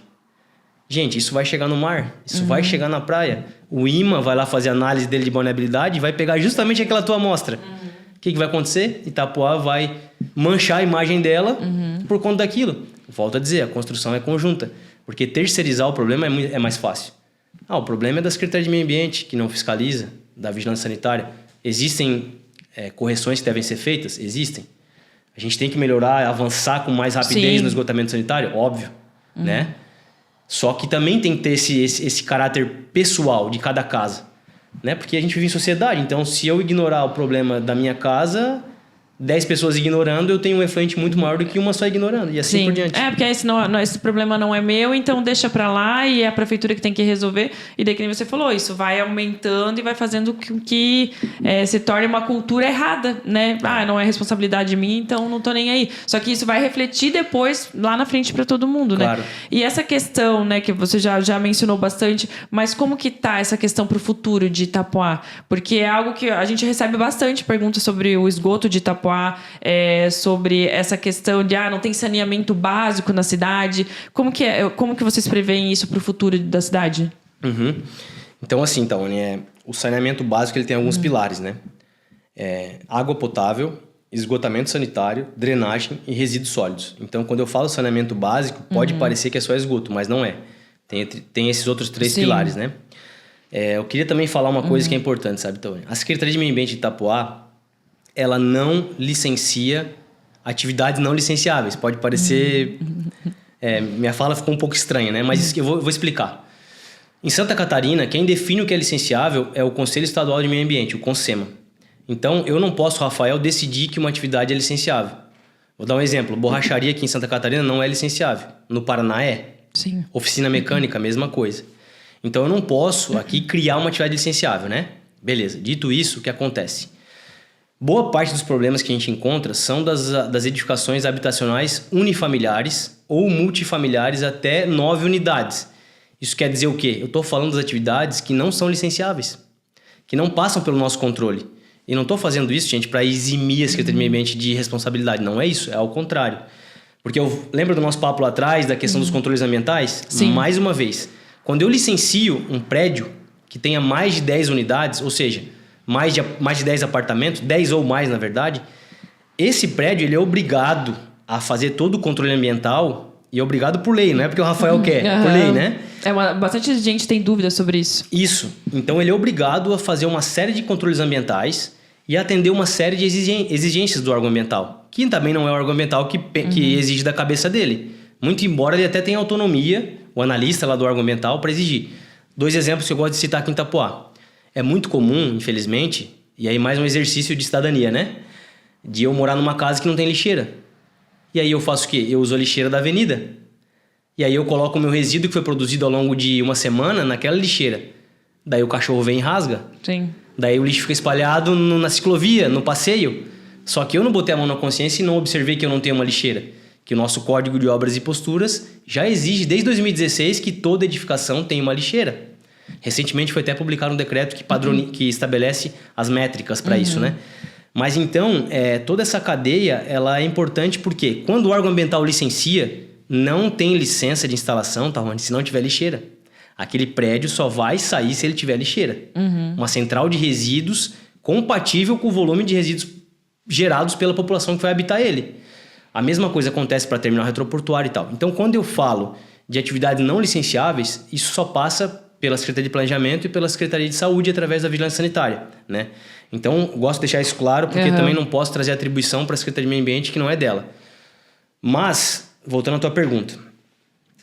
Gente, isso vai chegar no mar, isso vai chegar na praia. O IMA vai lá fazer análise dele de vulnerabilidade e vai pegar justamente aquela tua amostra. O que vai acontecer? Itapuá vai manchar a imagem dela por conta daquilo. Volto a dizer, a construção é conjunta. Porque terceirizar o problema é mais fácil. O problema é da Secretaria de Meio Ambiente, que não fiscaliza, da Vigilância Sanitária. Existem correções que devem ser feitas? Existem. A gente tem que melhorar, avançar com mais rapidez no esgotamento sanitário? Óbvio, né? Só que também tem que ter esse caráter pessoal de cada casa, né? Porque a gente vive em sociedade, então se eu ignorar o problema da minha casa, 10 pessoas ignorando, eu tenho um efluente muito maior do que uma só ignorando, e assim por diante. Porque esse problema não é meu, então deixa pra lá e é a prefeitura que tem que resolver. E daí, que nem você falou, isso vai aumentando e vai fazendo com que se torne uma cultura errada, né? Não é responsabilidade minha, então não tô nem aí. Só que isso vai refletir depois lá na frente pra todo mundo, claro. Né? E essa questão, né, que você já mencionou bastante, mas como que tá essa questão pro futuro de Itapuá? Porque é algo que a gente recebe bastante perguntas sobre o esgoto de Itapuá, sobre essa questão de não tem saneamento básico na cidade. Como que vocês preveem isso para o futuro da cidade? Uhum. Então, assim, Tawane, o saneamento básico ele tem alguns pilares, né? Água potável, esgotamento sanitário, drenagem e resíduos sólidos. Então, quando eu falo saneamento básico, pode parecer que é só esgoto, mas não é. Tem esses outros 3 pilares, né? Eu queria também falar uma coisa que é importante, sabe, Tawane? A Secretaria de Meio Ambiente de Itapoá, ela não licencia atividades não licenciáveis. Pode parecer... minha fala ficou um pouco estranha, né? Mas eu vou explicar. Em Santa Catarina, quem define o que é licenciável é o Conselho Estadual de Meio Ambiente, o CONSEMA. Então, eu não posso, Rafael, decidir que uma atividade é licenciável. Vou dar um exemplo. Borracharia aqui em Santa Catarina não é licenciável. No Paraná é. Sim. Oficina mecânica, mesma coisa. Então, eu não posso aqui criar uma atividade licenciável, né? Beleza. Dito isso, o que acontece? Boa parte dos problemas que a gente encontra são das edificações habitacionais unifamiliares ou multifamiliares até 9 unidades. Isso quer dizer o quê? Eu estou falando das atividades que não são licenciáveis, que não passam pelo nosso controle. E não estou fazendo isso, gente, para eximir a Secretaria de Meio Ambiente de responsabilidade. Não é isso, é ao contrário. Porque lembra do nosso papo lá atrás, da questão dos controles ambientais? Sim. Mais uma vez, quando eu licencio um prédio que tenha mais de 10 unidades, ou seja, mais de 10 apartamentos, 10 ou mais, na verdade, esse prédio ele é obrigado a fazer todo o controle ambiental e é obrigado por lei, não é porque o Rafael quer, por lei, né? Bastante gente tem dúvidas sobre isso. Isso. Então, ele é obrigado a fazer uma série de controles ambientais e atender uma série de exigências do órgão ambiental, que também não é o órgão ambiental que exige da cabeça dele. Muito embora ele até tenha autonomia, o analista lá do órgão ambiental, para exigir. 2 exemplos que eu gosto de citar aqui em Itapoá. É muito comum, infelizmente, e aí mais um exercício de cidadania, né? De eu morar numa casa que não tem lixeira. E aí eu faço o quê? Eu uso a lixeira da avenida. E aí eu coloco o meu resíduo que foi produzido ao longo de uma semana naquela lixeira. Daí o cachorro vem e rasga. Sim. Daí o lixo fica espalhado na ciclovia, no passeio. Só que eu não botei a mão na consciência e não observei que eu não tenho uma lixeira. Que o nosso Código de Obras e Posturas já exige, desde 2016, que toda edificação tenha uma lixeira. Recentemente foi até publicado um decreto que estabelece as métricas para isso, né? Mas então, toda essa cadeia ela é importante porque quando o órgão ambiental licencia, não tem licença de instalação, tá, Rony? Se não tiver lixeira. Aquele prédio só vai sair se ele tiver lixeira. Uma central de resíduos compatível com o volume de resíduos gerados pela população que vai habitar ele. A mesma coisa acontece para terminal retroportuário e tal. Então, quando eu falo de atividades não licenciáveis, isso só passa pela Secretaria de Planejamento e pela Secretaria de Saúde através da Vigilância Sanitária, né? Então, gosto de deixar isso claro, porque também não posso trazer atribuição para a Secretaria de Meio Ambiente que não é dela. Mas, voltando à tua pergunta,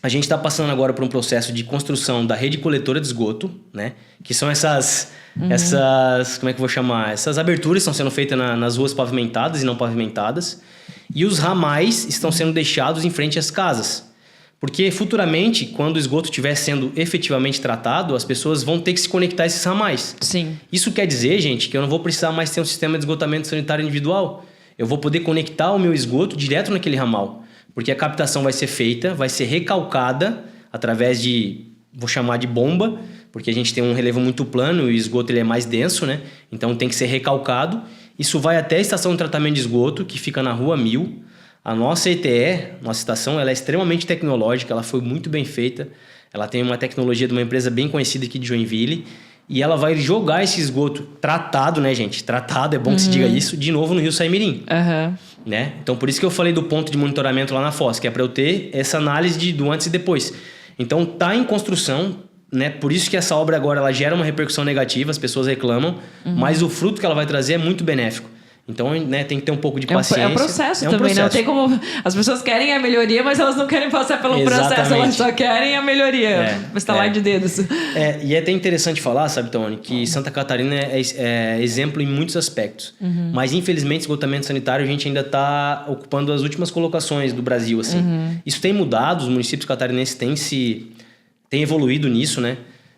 a gente está passando agora por um processo de construção da rede coletora de esgoto, né? Que são essas como é que eu vou chamar? Essas aberturas estão sendo feitas nas ruas pavimentadas e não pavimentadas. E os ramais estão sendo deixados em frente às casas. Porque futuramente, quando o esgoto estiver sendo efetivamente tratado, as pessoas vão ter que se conectar a esses ramais. Sim. Isso quer dizer, gente, que eu não vou precisar mais ter um sistema de esgotamento sanitário individual. Eu vou poder conectar o meu esgoto direto naquele ramal. Porque a captação vai ser feita, vai ser recalcada através de, vou chamar de bomba, porque a gente tem um relevo muito plano e o esgoto ele é mais denso, né? Então tem que ser recalcado. Isso vai até a estação de tratamento de esgoto, que fica na Rua 1000. A nossa ETE, nossa estação, ela é extremamente tecnológica, ela foi muito bem feita. Ela tem uma tecnologia de uma empresa bem conhecida aqui de Joinville. E ela vai jogar esse esgoto tratado, né, gente? Tratado, é bom que se diga isso, de novo no Rio Saimirim. Né? Então, por isso que eu falei do ponto de monitoramento lá na Foz, que é para eu ter essa análise do antes e depois. Então, tá em construção, né? Por isso que essa obra agora ela gera uma repercussão negativa, as pessoas reclamam, mas o fruto que ela vai trazer é muito benéfico. Então, né, tem que ter um pouco de paciência. É um processo também, não tem como... As pessoas querem a melhoria, mas elas não querem passar pelo processo, elas só querem a melhoria. Estalar de dedos. E é até interessante falar, sabe, Tony, que Santa Catarina é exemplo em muitos aspectos. Mas, infelizmente, esgotamento sanitário, a gente ainda está ocupando as últimas colocações do Brasil, assim. Isso tem mudado, os municípios catarinenses têm evoluído nisso, né?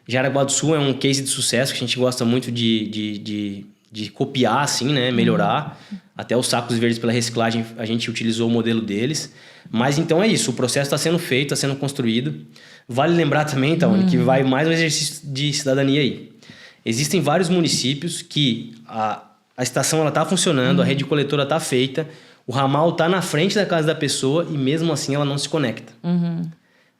Jaraguá do Sul é um case de sucesso que a gente gosta muito de copiar, assim, né? Melhorar. Até os sacos verdes pela reciclagem, a gente utilizou o modelo deles. Mas, então, é isso. O processo está sendo feito, está sendo construído. Vale lembrar também, então, que vai mais um exercício de cidadania aí. Existem vários municípios que a estação está funcionando, a rede coletora está feita, o ramal está na frente da casa da pessoa e, mesmo assim, ela não se conecta.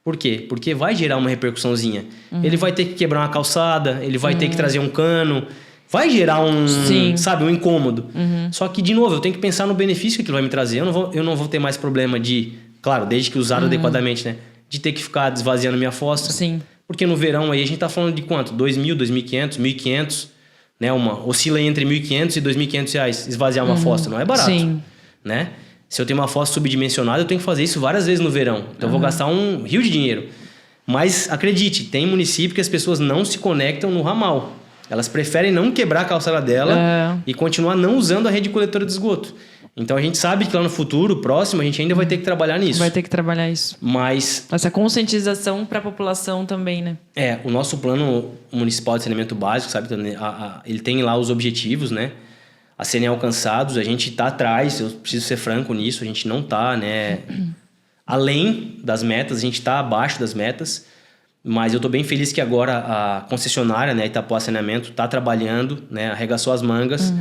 Por quê? Porque vai gerar uma repercussãozinha. Ele vai ter que quebrar uma calçada, ele vai ter que trazer um cano, vai gerar um incômodo. Só que, de novo, eu tenho que pensar no benefício que aquilo vai me trazer. Eu não vou ter mais problema de, claro, desde que usado adequadamente, né? De ter que ficar desvaziando minha fossa. Sim. Porque no verão aí a gente tá falando de quanto? 2.000, 2.500, 1.500, né? Oscila entre 1.500 e 2.500 reais esvaziar uma fossa. Não é barato, né? Se eu tenho uma fossa subdimensionada, eu tenho que fazer isso várias vezes no verão. Então eu vou gastar um rio de dinheiro. Mas acredite, tem município que as pessoas não se conectam no ramal. Elas preferem não quebrar a calçada dela e continuar não usando a rede coletora de esgoto. Então a gente sabe que lá no futuro, próximo, a gente ainda vai ter que trabalhar nisso. Vai ter que trabalhar isso. Mas essa conscientização para a população também, né? O nosso plano municipal de saneamento básico, sabe? Ele tem lá os objetivos, né? A serem alcançados. A gente está atrás, eu preciso ser franco nisso, a gente não está, né? Além das metas, a gente está abaixo das metas. Mas eu estou bem feliz que agora a concessionária, né, Itapoá Saneamento, está trabalhando, né, arregaçou as mangas.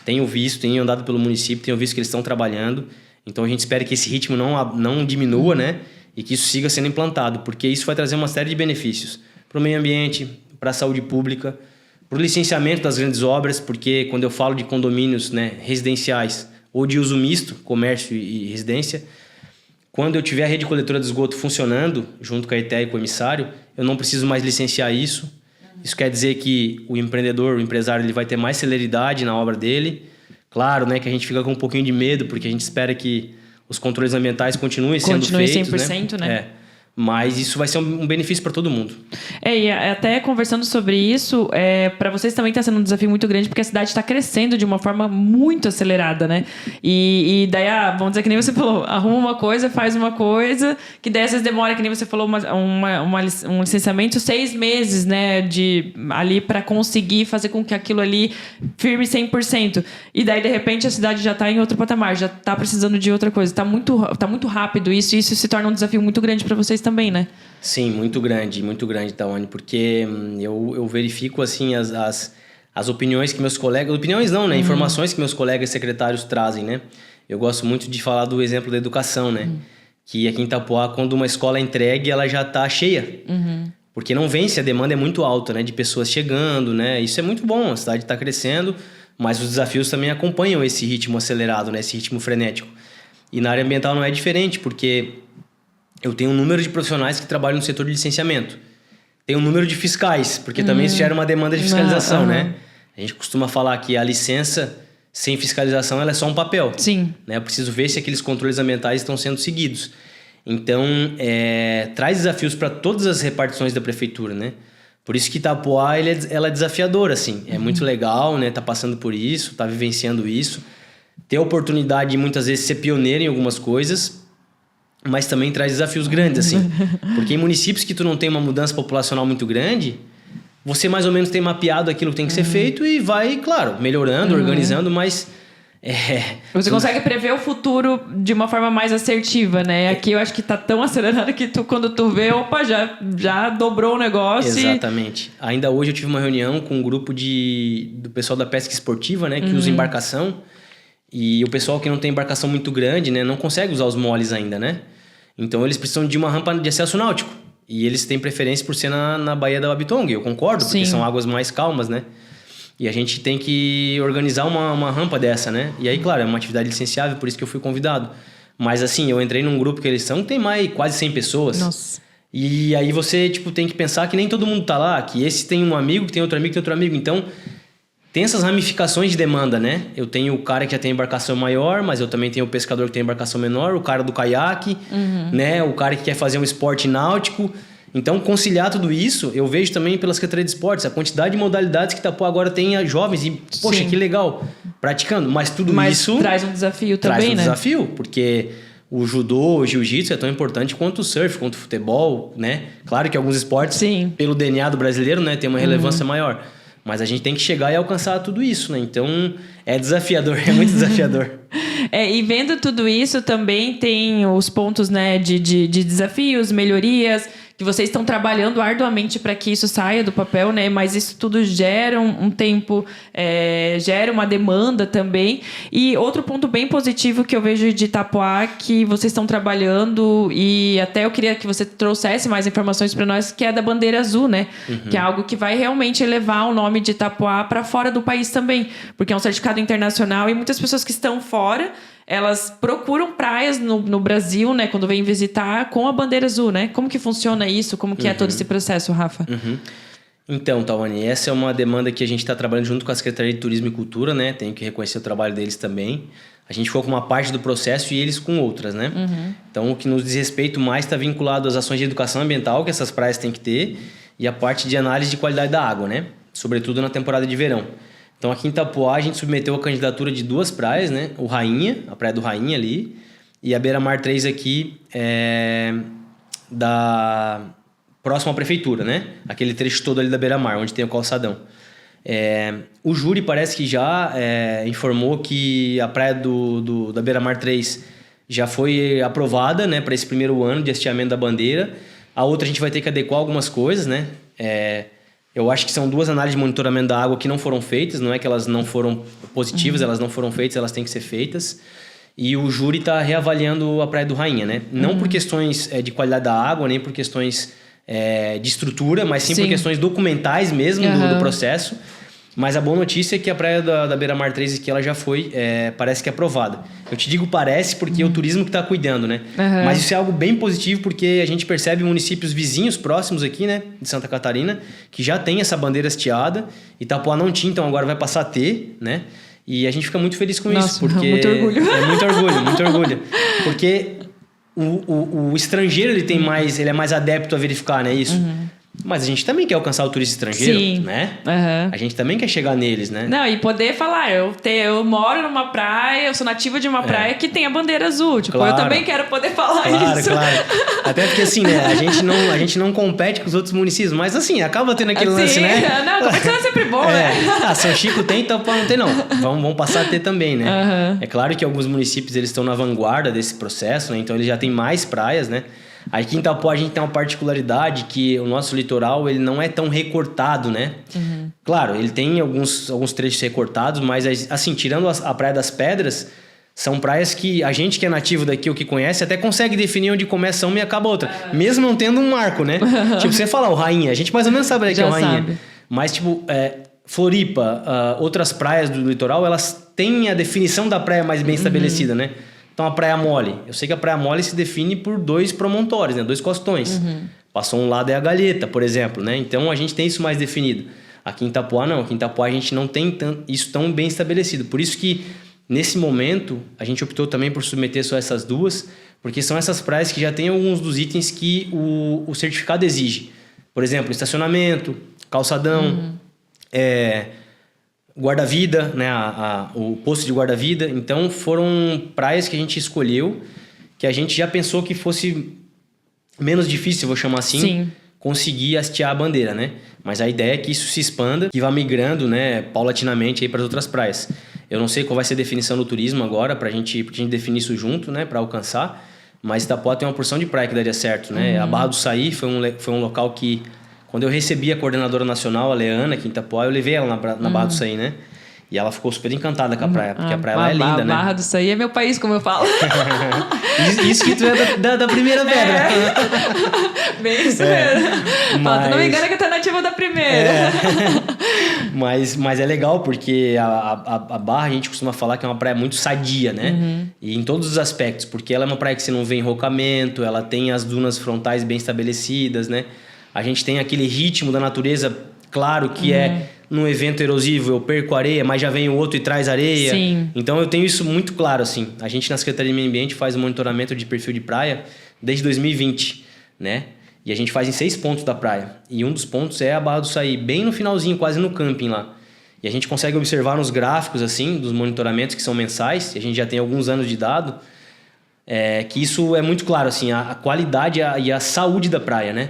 Tenho andado pelo município, tenho visto que eles estão trabalhando. Então a gente espera que esse ritmo não diminua, né, e que isso siga sendo implantado, porque isso vai trazer uma série de benefícios para o meio ambiente, para a saúde pública, para o licenciamento das grandes obras, porque quando eu falo de condomínios, né, residenciais ou de uso misto, comércio e residência, quando eu tiver a rede coletora de esgoto funcionando, junto com a ETE e com o emissário, eu não preciso mais licenciar isso. Isso quer dizer que o empreendedor, o empresário, ele vai ter mais celeridade na obra dele. Claro, né, que a gente fica com um pouquinho de medo, porque a gente espera que os controles ambientais continuem sendo feitos. 100%, né? Mas isso vai ser um benefício para todo mundo. E até conversando sobre isso, para vocês também está sendo um desafio muito grande, porque a cidade está crescendo de uma forma muito acelerada, né? E daí, vamos dizer que nem você falou, arruma uma coisa, faz uma coisa, que daí às vezes demora, que nem você falou, um licenciamento 6 meses, né? Ali para conseguir fazer com que aquilo ali firme 100%. E daí, de repente, a cidade já está em outro patamar, já está precisando de outra coisa. Tá muito rápido isso, e isso se torna um desafio muito grande para vocês também, né? Sim, muito grande, Tawane, porque eu verifico assim as opiniões que meus colegas... Opiniões não, né? Informações que meus colegas secretários trazem, né? Eu gosto muito de falar do exemplo da educação, né? Que aqui em Itapoá, quando uma escola é entregue, ela já está cheia. Porque não vence, a demanda é muito alta, né? De pessoas chegando, né? Isso é muito bom, a cidade está crescendo, mas os desafios também acompanham esse ritmo acelerado, né? Esse ritmo frenético. E na área ambiental não é diferente, porque eu tenho um número de profissionais que trabalham no setor de licenciamento. Tem um número de fiscais, porque também isso gera uma demanda de fiscalização, né? A gente costuma falar que a licença sem fiscalização ela é só um papel. Sim. Né? Eu preciso ver se aqueles controles ambientais estão sendo seguidos. Então, traz desafios para todas as repartições da prefeitura, né? Por isso que Itapoá ela é desafiadora, assim. É muito legal, né? Tá passando por isso, tá vivenciando isso. Ter a oportunidade de muitas vezes ser pioneiro em algumas coisas, mas também traz desafios grandes, assim. Porque em municípios que tu não tem uma mudança populacional muito grande, você mais ou menos tem mapeado aquilo que tem que ser feito e vai, claro, melhorando, organizando, mas... Você consegue prever o futuro de uma forma mais assertiva, né? Aqui eu acho que tá tão acelerado que quando tu vê, opa, já dobrou o negócio. Exatamente. Ainda hoje eu tive uma reunião com um grupo do pessoal da pesca esportiva, né? Que usa embarcação. E o pessoal que não tem embarcação muito grande, né? Não consegue usar os moles ainda, né? Então eles precisam de uma rampa de acesso náutico. E eles têm preferência por ser na Baía da Wabitonga. Eu concordo, porque são águas mais calmas, né? E a gente tem que organizar uma rampa dessa, né? E aí, claro, é uma atividade licenciável, por isso que eu fui convidado. Mas assim, eu entrei num grupo que eles são, tem mais quase 100 pessoas. Nossa. E aí você, tem que pensar que nem todo mundo tá lá, que esse tem um amigo, que tem outro amigo, que tem outro amigo. Então, tem essas ramificações de demanda, né? Eu tenho o cara que já tem embarcação maior, mas eu também tenho o pescador que tem embarcação menor, o cara do caiaque, né? O cara que quer fazer um esporte náutico. Então, conciliar tudo isso, eu vejo também pela Secretaria de Esportes, a quantidade de modalidades que Itapoá agora tem a jovens e, poxa, que legal, praticando. Mas tudo isso... traz um desafio também, né? Traz um desafio, porque o judô, o jiu-jitsu é tão importante quanto o surf, quanto o futebol, né? Claro que alguns esportes, pelo DNA do brasileiro, né, tem uma relevância maior. Mas a gente tem que chegar e alcançar tudo isso, né? Então, é desafiador, é muito desafiador. E vendo tudo isso, também tem os pontos, né, de desafios, melhorias, que vocês estão trabalhando arduamente para que isso saia do papel, né? Mas isso tudo gera um tempo, gera uma demanda também. E outro ponto bem positivo que eu vejo de Itapoá, que vocês estão trabalhando, e até eu queria que você trouxesse mais informações para nós, que é da bandeira azul, né? Que é algo que vai realmente elevar o nome de Itapoá para fora do país também, porque é um certificado internacional e muitas pessoas que estão fora, elas procuram praias no Brasil, né, quando vêm visitar, com a bandeira azul, né? Como que funciona isso? Como que é todo esse processo, Rafa? Então, Tawane, essa é uma demanda que a gente está trabalhando junto com a Secretaria de Turismo e Cultura, né? Tenho que reconhecer o trabalho deles também. A gente ficou com uma parte do processo e eles com outras, né? Então, o que nos diz respeito mais está vinculado às ações de educação ambiental que essas praias têm que ter e a parte de análise de qualidade da água, né? Sobretudo na temporada de verão. Então, aqui em Itapoá, a gente submeteu a candidatura de 2 praias, né? O Rainha, a Praia do Rainha ali, e a Beira-Mar 3 aqui, próximo à prefeitura, né? Aquele trecho todo ali da Beira-Mar, onde tem o calçadão. O júri parece que já informou que a praia da Beira-Mar 3 já foi aprovada, né? Para esse primeiro ano de hasteamento da bandeira. A outra a gente vai ter que adequar algumas coisas, né? Eu acho que são 2 análises de monitoramento da água que não foram feitas, não é que elas não foram positivas, elas não foram feitas, elas têm que ser feitas. E o júri está reavaliando a Praia do Rainha, né? Não por questões de qualidade da água, nem por questões de estrutura, mas sim por questões documentais mesmo do processo. Mas a boa notícia é que a praia da Beira-Mar 3 aqui, ela já foi, parece que aprovada. Eu te digo parece porque é o turismo que está cuidando, né? Mas isso é algo bem positivo porque a gente percebe municípios vizinhos próximos aqui, né? De Santa Catarina, que já tem essa bandeira hasteada. Itapoá não tinha, então agora vai passar a ter, né? E a gente fica muito feliz com isso, porque... muito orgulho. Muito orgulho. Porque o estrangeiro, ele é mais adepto a verificar, né? Isso. Mas a gente também quer alcançar o turista estrangeiro, né? A gente também quer chegar neles, né? Não, e poder falar, eu moro numa praia, eu sou nativa de uma praia que tem a bandeira azul. Tipo, eu também quero poder falar isso. Claro. Até porque assim, né? A gente não compete com os outros municípios, mas assim, acaba tendo aquele lance, né? Não, competição é sempre bom, né? São Chico tem, então não tem não. Vamos passar a ter também, né? É claro que alguns municípios, eles estão na vanguarda desse processo, né? Então eles já têm mais praias, né? Aqui em Itapoá a gente tem uma particularidade que o nosso litoral ele não é tão recortado, né? Claro, ele tem alguns trechos recortados, mas assim, tirando a Praia das Pedras, são praias que a gente que é nativo daqui ou que conhece até consegue definir onde começa uma e acaba outra. Mesmo não tendo um marco, né? Tipo, você fala o Rainha, a gente mais ou menos sabe que é o Rainha. Sabe. Mas tipo, Floripa, outras praias do litoral, elas têm a definição da praia mais bem estabelecida, né? Então, a Praia Mole. Eu sei que a Praia Mole se define por 2 promontórios, né? 2 costões. Passou um lado é a Galheta, por exemplo, né? Então, a gente tem isso mais definido. Aqui em Itapoá, não. Aqui em Itapoá, a gente não tem isso tão bem estabelecido. Por isso que, nesse momento, a gente optou também por submeter só essas 2, porque são essas praias que já têm alguns dos itens que o certificado exige. Por exemplo, estacionamento, calçadão, guarda-vida, né? O posto de guarda-vida. Então, foram praias que a gente escolheu, que a gente já pensou que fosse menos difícil, vou chamar assim, conseguir hastear a bandeira, né? Mas a ideia é que isso se expanda, que vá migrando, né, paulatinamente aí para as outras praias. Eu não sei qual vai ser a definição do turismo agora, pra gente definir isso junto, né, para alcançar. Mas Itapoá tem uma porção de praia que daria certo, né? A Barra do Saí foi um local que... Quando eu recebi a coordenadora nacional, a Leana, aqui em Itapoá, eu levei ela na Barra do Saí, né? E ela ficou super encantada com a praia, porque a praia lá é linda, né? A Barra do Saí é meu país, como eu falo. Isso que tu é da primeira pedra. Bem isso mesmo. Mas... Não me engana que eu tô nativa da primeira. Mas é legal, porque a Barra, a gente costuma falar que é uma praia muito sadia, né? E em todos os aspectos, porque ela é uma praia que você não vê enrocamento, ela tem as dunas frontais bem estabelecidas, né? A gente tem aquele ritmo da natureza, claro que num evento erosivo eu perco areia, mas já vem o outro e traz areia. Sim. Então eu tenho isso muito claro, assim. A gente na Secretaria de Meio Ambiente faz o monitoramento de perfil de praia desde 2020, né? E a gente faz em 6 pontos da praia. E um dos pontos é a Barra do Saí, bem no finalzinho, quase no camping lá. E a gente consegue observar nos gráficos, assim, dos monitoramentos que são mensais, e a gente já tem alguns anos de dado, que isso é muito claro, assim, a qualidade e a saúde da praia, né?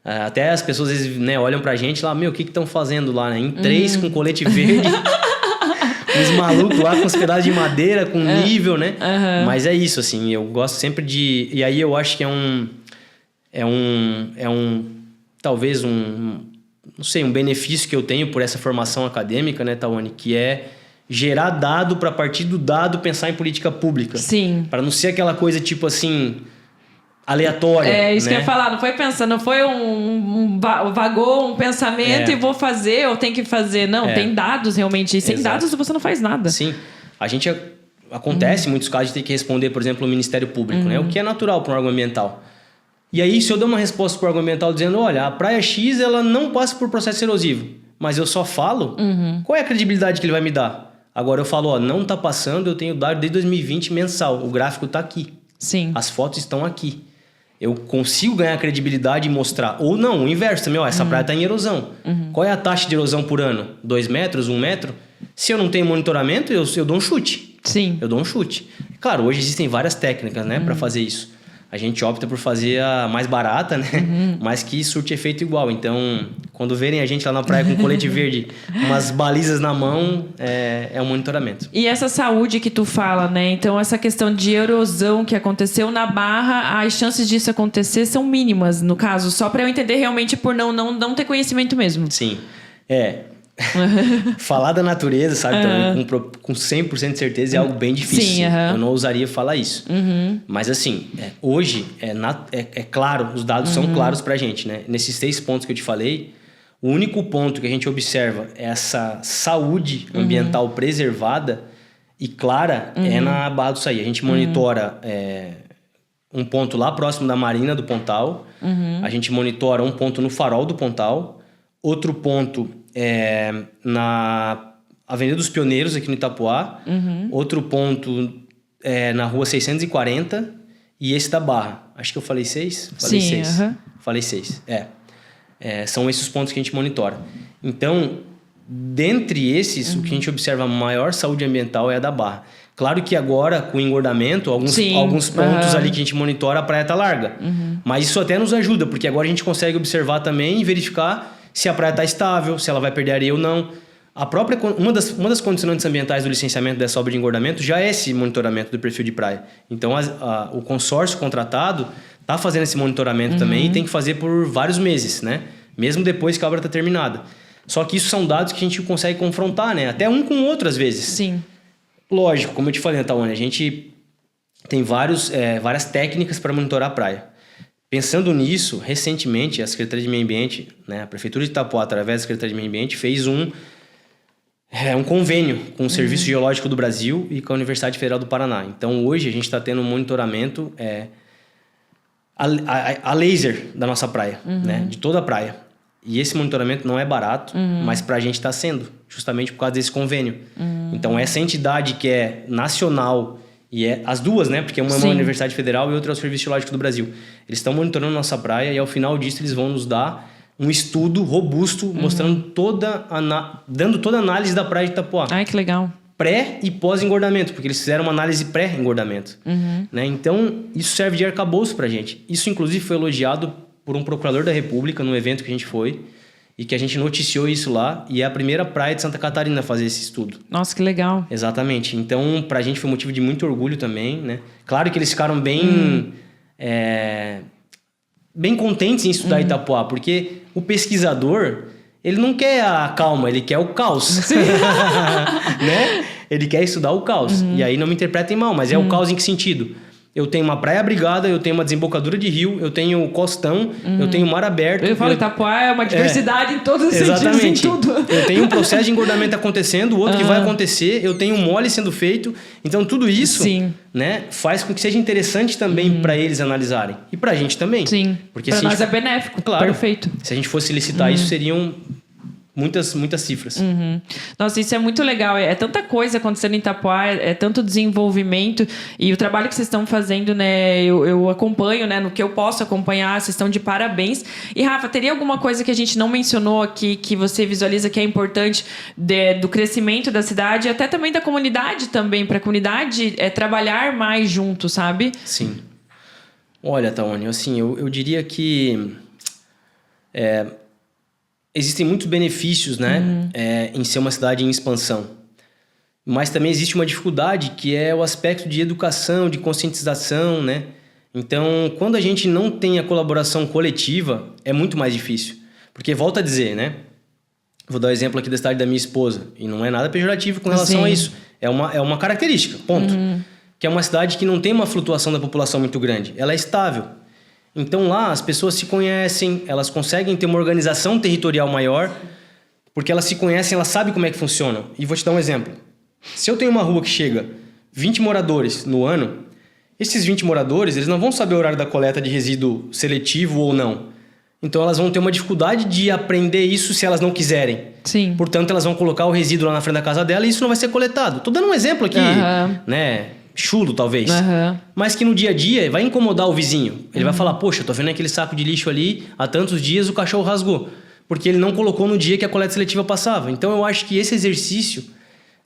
Até as pessoas às vezes, né, olham pra gente lá, o que estão fazendo lá, né? Em 3 com colete verde, uns malucos lá com os pedaços de madeira, com nível, né? Mas é isso, assim, eu gosto sempre de... E aí eu acho que talvez não sei, um benefício que eu tenho por essa formação acadêmica, né, Tawane, que é gerar dado para, a partir do dado, pensar em política pública. Sim. Para não ser aquela coisa tipo assim, aleatória. É isso, né? Que eu ia falar, não foi vagou um pensamento e vou fazer, ou tem que fazer. Não, tem dados realmente. E sem dados você não faz nada. Sim. Acontece em muitos casos de ter que responder, por exemplo, ao Ministério Público, né? O que é natural para um órgão ambiental. E aí, se eu dou uma resposta para o órgão ambiental dizendo, olha, a praia X ela não passa por processo erosivo, mas eu só falo, qual é a credibilidade que ele vai me dar? Agora eu falo, não está passando, eu tenho dado desde 2020 mensal, o gráfico está aqui. Sim. As fotos estão aqui. Eu consigo ganhar credibilidade e mostrar. Ou não, o inverso também, essa praia está em erosão. Qual é a taxa de erosão por ano? 2 metros, 1 metro? Se eu não tenho monitoramento, eu dou um chute. Sim. Eu dou um chute. Claro, hoje existem várias técnicas, né, para fazer isso. A gente opta por fazer a mais barata, né? Mas que surte efeito igual. Então, quando verem a gente lá na praia com colete verde, umas balizas na mão, é um monitoramento. E essa saúde que tu fala, né? Então, essa questão de erosão que aconteceu na Barra, as chances disso acontecer são mínimas, no caso. Só para eu entender realmente por não ter conhecimento mesmo. Sim. Falar da natureza, sabe, também com 100% de certeza é algo bem difícil. Sim, Eu não ousaria falar isso. Mas assim, hoje é claro, os dados são claros pra gente, né? Nesses 6 pontos que eu te falei, o único ponto que a gente observa é essa saúde ambiental preservada e clara é na Barra do Saí. A gente monitora um ponto lá próximo da Marina do Pontal, a gente monitora um ponto no Farol do Pontal, outro ponto na Avenida dos Pioneiros, aqui no Itapuá. Outro ponto na Rua 640 e esse da Barra. Acho que eu falei 6? Falei 6. Falei 6. São esses os pontos que a gente monitora. Então, dentre esses, o que a gente observa a maior saúde ambiental é a da Barra. Claro que agora, com o engordamento, alguns pontos ali que a gente monitora, a praia tá larga. Mas isso até nos ajuda, porque agora a gente consegue observar também e verificar se a praia está estável, se ela vai perder areia ou não. Uma das condicionantes ambientais do licenciamento dessa obra de engordamento já é esse monitoramento do perfil de praia. Então, o consórcio contratado está fazendo esse monitoramento também e tem que fazer por vários meses, né? Mesmo depois que a obra está terminada. Só que isso são dados que a gente consegue confrontar, né? Até um com o outro, às vezes. Sim. Lógico, como eu te falei, Tawane, a gente tem várias técnicas para monitorar a praia. Pensando nisso, recentemente, a Secretaria de Meio Ambiente, né, a Prefeitura de Itapuá, através da Secretaria de Meio Ambiente, fez um convênio com o Serviço Geológico do Brasil e com a Universidade Federal do Paraná. Então, hoje, a gente está tendo um monitoramento a laser da nossa praia, né, de toda a praia. E esse monitoramento não é barato, mas para a gente está sendo, justamente por causa desse convênio. Então, essa entidade que é nacional... E as duas, né? Porque uma é uma Universidade Federal e outra é o Serviço Geológico do Brasil. Eles estão monitorando nossa praia e ao final disso eles vão nos dar um estudo robusto mostrando dando toda a análise da praia de Itapuá. Ai, que legal. Pré e pós-engordamento, porque eles fizeram uma análise pré-engordamento. Né? Então, isso serve de arcabouço pra gente. Isso, inclusive, foi elogiado por um procurador da República no evento que a gente foi. E que a gente noticiou isso lá. E é a primeira praia de Santa Catarina a fazer esse estudo. Nossa, que legal. Exatamente. Então, pra gente foi motivo de muito orgulho também, né? Claro que eles ficaram bem contentes em estudar Itapuá. Porque o pesquisador, ele não quer a calma, ele quer o caos. Né? Ele quer estudar o caos. E aí não me interpretem mal, mas é o caos em que sentido? Eu tenho uma praia abrigada, eu tenho uma desembocadura de rio, eu tenho costão, eu tenho mar aberto. Eu falo, Itapuá é uma diversidade em todos os sentidos, em tudo. Eu tenho um processo de engordamento acontecendo, o outro que vai acontecer, eu tenho um mole sendo feito. Então, tudo isso né, faz com que seja interessante também para eles analisarem. E para a gente também. Sim, para nós é benéfico. Claro. Perfeito. Se a gente fosse licitar isso, seriam... Muitas cifras. Nossa, isso é muito legal. É tanta coisa acontecendo em Itapuá, é tanto desenvolvimento. E o trabalho que vocês estão fazendo, né? Eu acompanho, né? No que eu posso acompanhar, vocês estão de parabéns. E, Rafa, teria alguma coisa que a gente não mencionou aqui, que você visualiza que é importante do crescimento da cidade e até também da comunidade também, para a comunidade trabalhar mais junto, sabe? Sim. Olha, Tawane, assim, eu diria que... Existem muitos benefícios, né, em ser uma cidade em expansão. Mas também existe uma dificuldade, que é o aspecto de educação, de conscientização, né? Então, quando a gente não tem a colaboração coletiva, é muito mais difícil. Porque, volto a dizer, né? Vou dar o exemplo aqui da cidade da minha esposa. E não é nada pejorativo com relação a isso. É uma característica, ponto. Que é uma cidade que não tem uma flutuação da população muito grande. Ela é estável. Então, lá, as pessoas se conhecem, elas conseguem ter uma organização territorial maior, porque elas se conhecem, elas sabem como é que funciona. E vou te dar um exemplo. Se eu tenho uma rua que chega 20 moradores no ano, esses 20 moradores, eles não vão saber o horário da coleta de resíduo seletivo ou não. Então, elas vão ter uma dificuldade de aprender isso se elas não quiserem. Sim. Portanto, elas vão colocar o resíduo lá na frente da casa dela e isso não vai ser coletado. Tô dando um exemplo aqui, né? Chulo, talvez. Mas que no dia a dia vai incomodar o vizinho. Ele vai falar, poxa, tô vendo aquele saco de lixo ali, há tantos dias o cachorro rasgou. Porque ele não colocou no dia que a coleta seletiva passava. Então, eu acho que esse exercício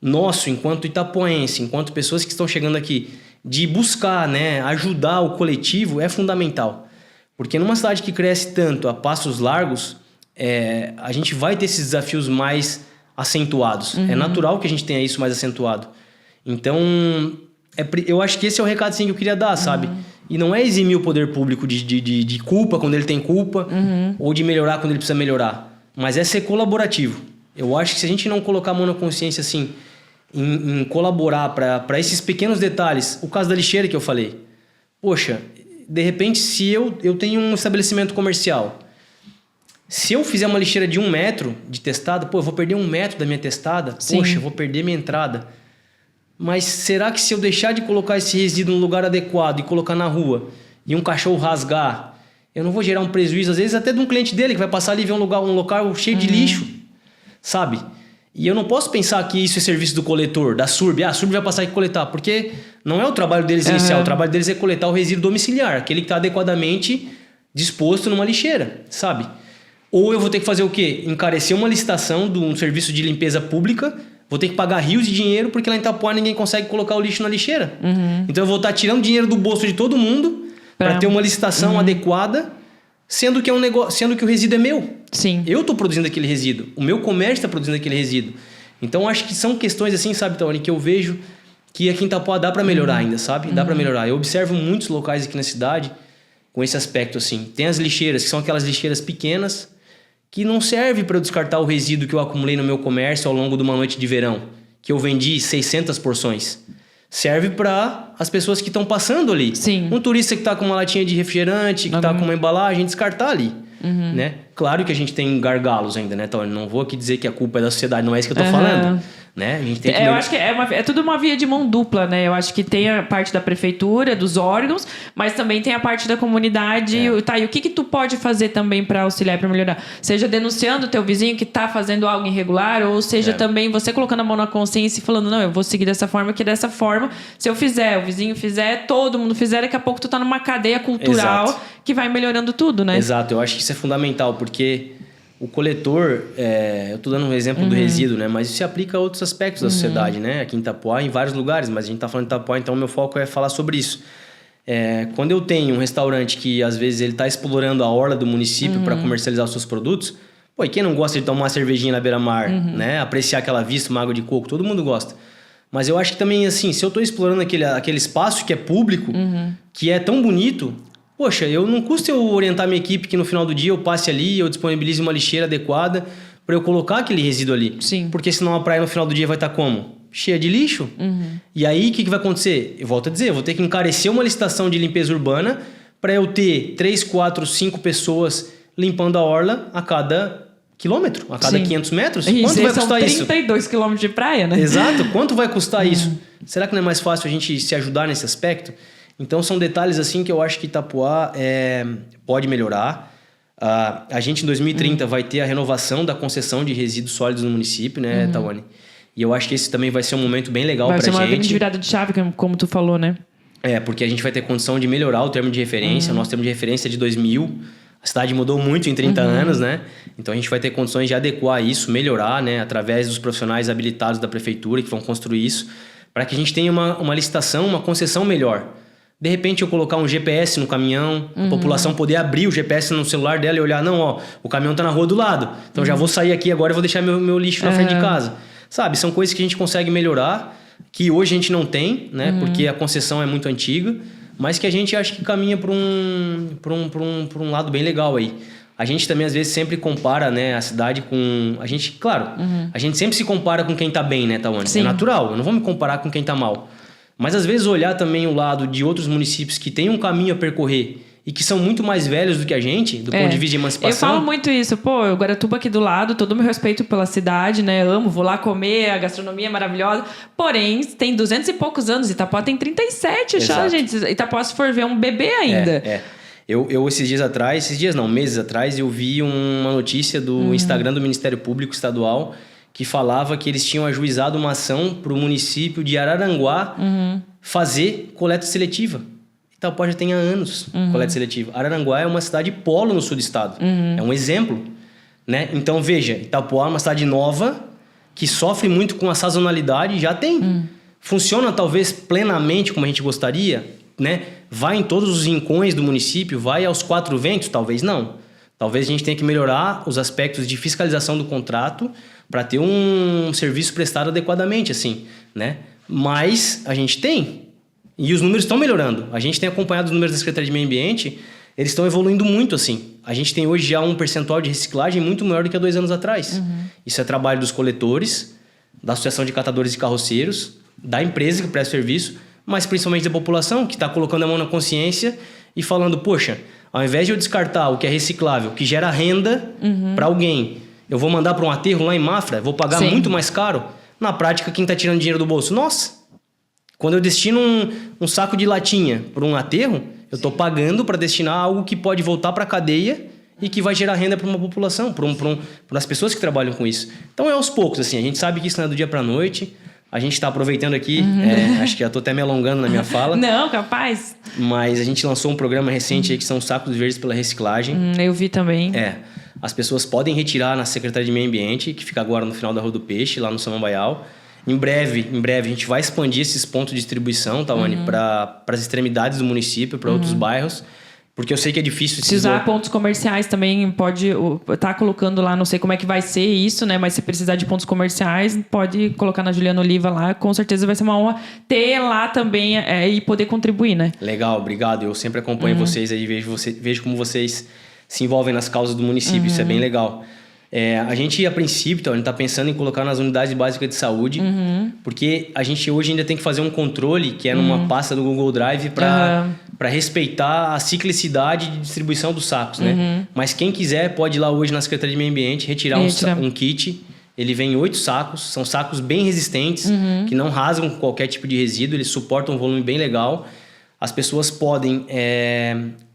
nosso, enquanto itapoense, enquanto pessoas que estão chegando aqui, de buscar, né, ajudar o coletivo, é fundamental. Porque numa cidade que cresce tanto a passos largos, a gente vai ter esses desafios mais acentuados. É natural que a gente tenha isso mais acentuado. Então, eu acho que esse é o recado assim, que eu queria dar, sabe? E não é eximir o poder público de culpa quando ele tem culpa, ou de melhorar quando ele precisa melhorar. Mas é ser colaborativo. Eu acho que se a gente não colocar a mão na consciência, assim, em colaborar para esses pequenos detalhes... O caso da lixeira que eu falei. Poxa, de repente, se eu tenho um estabelecimento comercial... Se eu fizer uma lixeira de 1 metro de testada, eu vou perder 1 metro da minha testada? Sim. Poxa, eu vou perder minha entrada. Mas será que se eu deixar de colocar esse resíduo no lugar adequado e colocar na rua e um cachorro rasgar, eu não vou gerar um prejuízo, às vezes até de um cliente dele que vai passar ali e ver um local cheio de lixo, sabe? E eu não posso pensar que isso é serviço do coletor, da SURB. A SURB vai passar aqui e coletar, porque não é o trabalho deles inicial. O trabalho deles é coletar o resíduo domiciliar, aquele que está adequadamente disposto numa lixeira, sabe? Ou eu vou ter que fazer o quê? Encarecer uma licitação de um serviço de limpeza pública, vou ter que pagar rios de dinheiro, porque lá em Itapoá ninguém consegue colocar o lixo na lixeira. Então eu vou estar tirando dinheiro do bolso de todo mundo para ter uma licitação adequada, sendo que o resíduo é meu. Sim. Eu estou produzindo aquele resíduo. O meu comércio está produzindo aquele resíduo. Então acho que são questões assim, sabe, Tawane, que eu vejo que aqui em Itapoá dá para melhorar ainda, sabe? Dá para melhorar. Eu observo muitos locais aqui na cidade com esse aspecto assim. Tem as lixeiras, que são aquelas lixeiras pequenas, que não serve para eu descartar o resíduo que eu acumulei no meu comércio ao longo de uma noite de verão, que eu vendi 600 porções. Serve para as pessoas que estão passando ali. Sim. Um turista que está com uma latinha de refrigerante, que está com uma embalagem, descartar ali. Né? Claro que a gente tem gargalos ainda, né? Então, eu não vou aqui dizer que a culpa é da sociedade, não é isso que eu estou falando. Né? A gente tem que eu acho que é tudo uma via de mão dupla, né? Eu acho que tem a parte da prefeitura, dos órgãos, mas também tem a parte da comunidade. Tá, e o que tu pode fazer também para auxiliar, para melhorar? Seja denunciando o teu vizinho que tá fazendo algo irregular, ou seja também você colocando a mão na consciência e falando, não, eu vou seguir dessa forma, que dessa forma, se eu fizer, o vizinho fizer, todo mundo fizer, daqui a pouco tu tá numa cadeia cultural que vai melhorando tudo, né? Exato, eu acho que isso é fundamental, porque o coletor, eu estou dando um exemplo do resíduo, né? Mas isso se aplica a outros aspectos da sociedade, né? Aqui em Itapoá, em vários lugares, mas a gente está falando de Itapoá, então o meu foco é falar sobre isso. Quando eu tenho um restaurante que às vezes ele está explorando a orla do município para comercializar os seus produtos, e quem não gosta de tomar uma cervejinha na beira-mar, né? Apreciar aquela vista, uma água de coco, todo mundo gosta. Mas eu acho que também, assim, se eu estou explorando aquele espaço que é público, que é tão bonito... Poxa, não custa eu orientar minha equipe que no final do dia eu passe ali, eu disponibilize uma lixeira adequada para eu colocar aquele resíduo ali. Sim. Porque senão a praia no final do dia vai estar como? Cheia de lixo. E aí, o que vai acontecer? Eu volto a dizer, eu vou ter que encarecer uma licitação de limpeza urbana para eu ter 3, 4, 5 pessoas limpando a orla a cada quilômetro, a cada 500 metros. Quanto vai custar isso? São 32 quilômetros de praia, né? Exato. Quanto vai custar isso? Será que não é mais fácil a gente se ajudar nesse aspecto? Então, são detalhes assim que eu acho que Itapoá pode melhorar. A gente, em 2030, vai ter a renovação da concessão de resíduos sólidos no município, né, Tawane? E eu acho que esse também vai ser um momento bem legal pra gente. Vai ser uma grande virada de chave, como tu falou, né? Porque a gente vai ter condição de melhorar o termo de referência. O nosso termo de referência é de 2000. A cidade mudou muito em 30 anos, né? Então, a gente vai ter condições de adequar isso, melhorar, né? Através dos profissionais habilitados da prefeitura que vão construir isso, para que a gente tenha uma licitação, uma concessão melhor. De repente, eu colocar um GPS no caminhão, a população poder abrir o GPS no celular dela e olhar, não, o caminhão tá na rua do lado. Então, já vou sair aqui agora e vou deixar meu lixo na frente de casa. Sabe? São coisas que a gente consegue melhorar, que hoje a gente não tem, né? Porque a concessão é muito antiga. mas que a gente acha que caminha para um lado bem legal aí. A gente também, às vezes, sempre compara, né, a cidade com... A gente, claro, a gente sempre se compara com quem tá bem, né, Tawane? É natural, eu não vou me comparar com quem tá mal. Mas, às vezes, olhar também o lado de outros municípios que têm um caminho a percorrer e que são muito mais velhos do que a gente, do ponto de vista de emancipação... Eu falo muito isso. Pô, o Guaratuba aqui do lado, todo o meu respeito pela cidade, né? Amo, vou lá comer, a gastronomia é maravilhosa. Porém, tem 200 e poucos anos. Itapuá tem 37 já, gente. Itapuá, se for ver, um bebê ainda. Eu esses dias atrás, meses atrás, eu vi uma notícia do Instagram do Ministério Público Estadual que falava que eles tinham ajuizado uma ação para o município de Araranguá fazer coleta seletiva. Itapuá já tem há anos coleta seletiva. Araranguá é uma cidade polo no sul do estado. É um exemplo, né? Então, veja, Itapuá é uma cidade nova que sofre muito com a sazonalidade, já tem. Funciona talvez plenamente como a gente gostaria, né? Vai em todos os rincões do município, vai aos 4 ventos? Talvez não. Talvez a gente tenha que melhorar os aspectos de fiscalização do contrato para ter um serviço prestado adequadamente, assim, né? Mas a gente tem. E os números estão melhorando. A gente tem acompanhado os números da Secretaria de Meio Ambiente, eles estão evoluindo muito, assim. A gente tem hoje já um percentual de reciclagem muito maior do que há 2 anos atrás. Isso é trabalho dos coletores, da Associação de Catadores e Carroceiros, da empresa que presta serviço, mas principalmente da população, que está colocando a mão na consciência e falando, poxa, ao invés de eu descartar o que é reciclável, que gera renda para alguém, eu vou mandar para um aterro lá em Mafra, vou pagar muito mais caro. Na prática, quem está tirando dinheiro do bolso? Nossa! Quando eu destino um saco de latinha para um aterro, eu estou pagando para destinar algo que pode voltar para a cadeia e que vai gerar renda para uma população, para as pessoas que trabalham com isso. Então é aos poucos, assim, a gente sabe que isso não é do dia para a noite. A gente está aproveitando aqui, acho que já estou até me alongando na minha fala. Não, capaz. Mas a gente lançou um programa recente aí que são Sacos Verdes pela Reciclagem. Eu vi também. As pessoas podem retirar na Secretaria de Meio Ambiente, que fica agora no final da Rua do Peixe, lá no Samambaial. Em breve, a gente vai expandir esses pontos de distribuição, Tawane, para as extremidades do município, para outros bairros. Porque eu sei que é difícil... Se usar pontos comerciais também, pode... Tá colocando lá, não sei como é que vai ser isso, né? Mas se precisar de pontos comerciais, pode colocar na Juliana Oliva lá. Com certeza vai ser uma honra ter lá também e poder contribuir, né? Legal, obrigado. Eu sempre acompanho vocês aí, vejo como vocês se envolvem nas causas do município. Isso é bem legal. A gente, a princípio, então, a gente está pensando em colocar nas unidades básicas de saúde, porque a gente hoje ainda tem que fazer um controle, que é numa pasta do Google Drive, para respeitar a ciclicidade de distribuição dos sacos, né? Mas quem quiser pode ir lá hoje na Secretaria de Meio Ambiente, retirar um kit. Ele vem em 8 sacos, são sacos bem resistentes, que não rasgam com qualquer tipo de resíduo, eles suportam um volume bem legal. As pessoas podem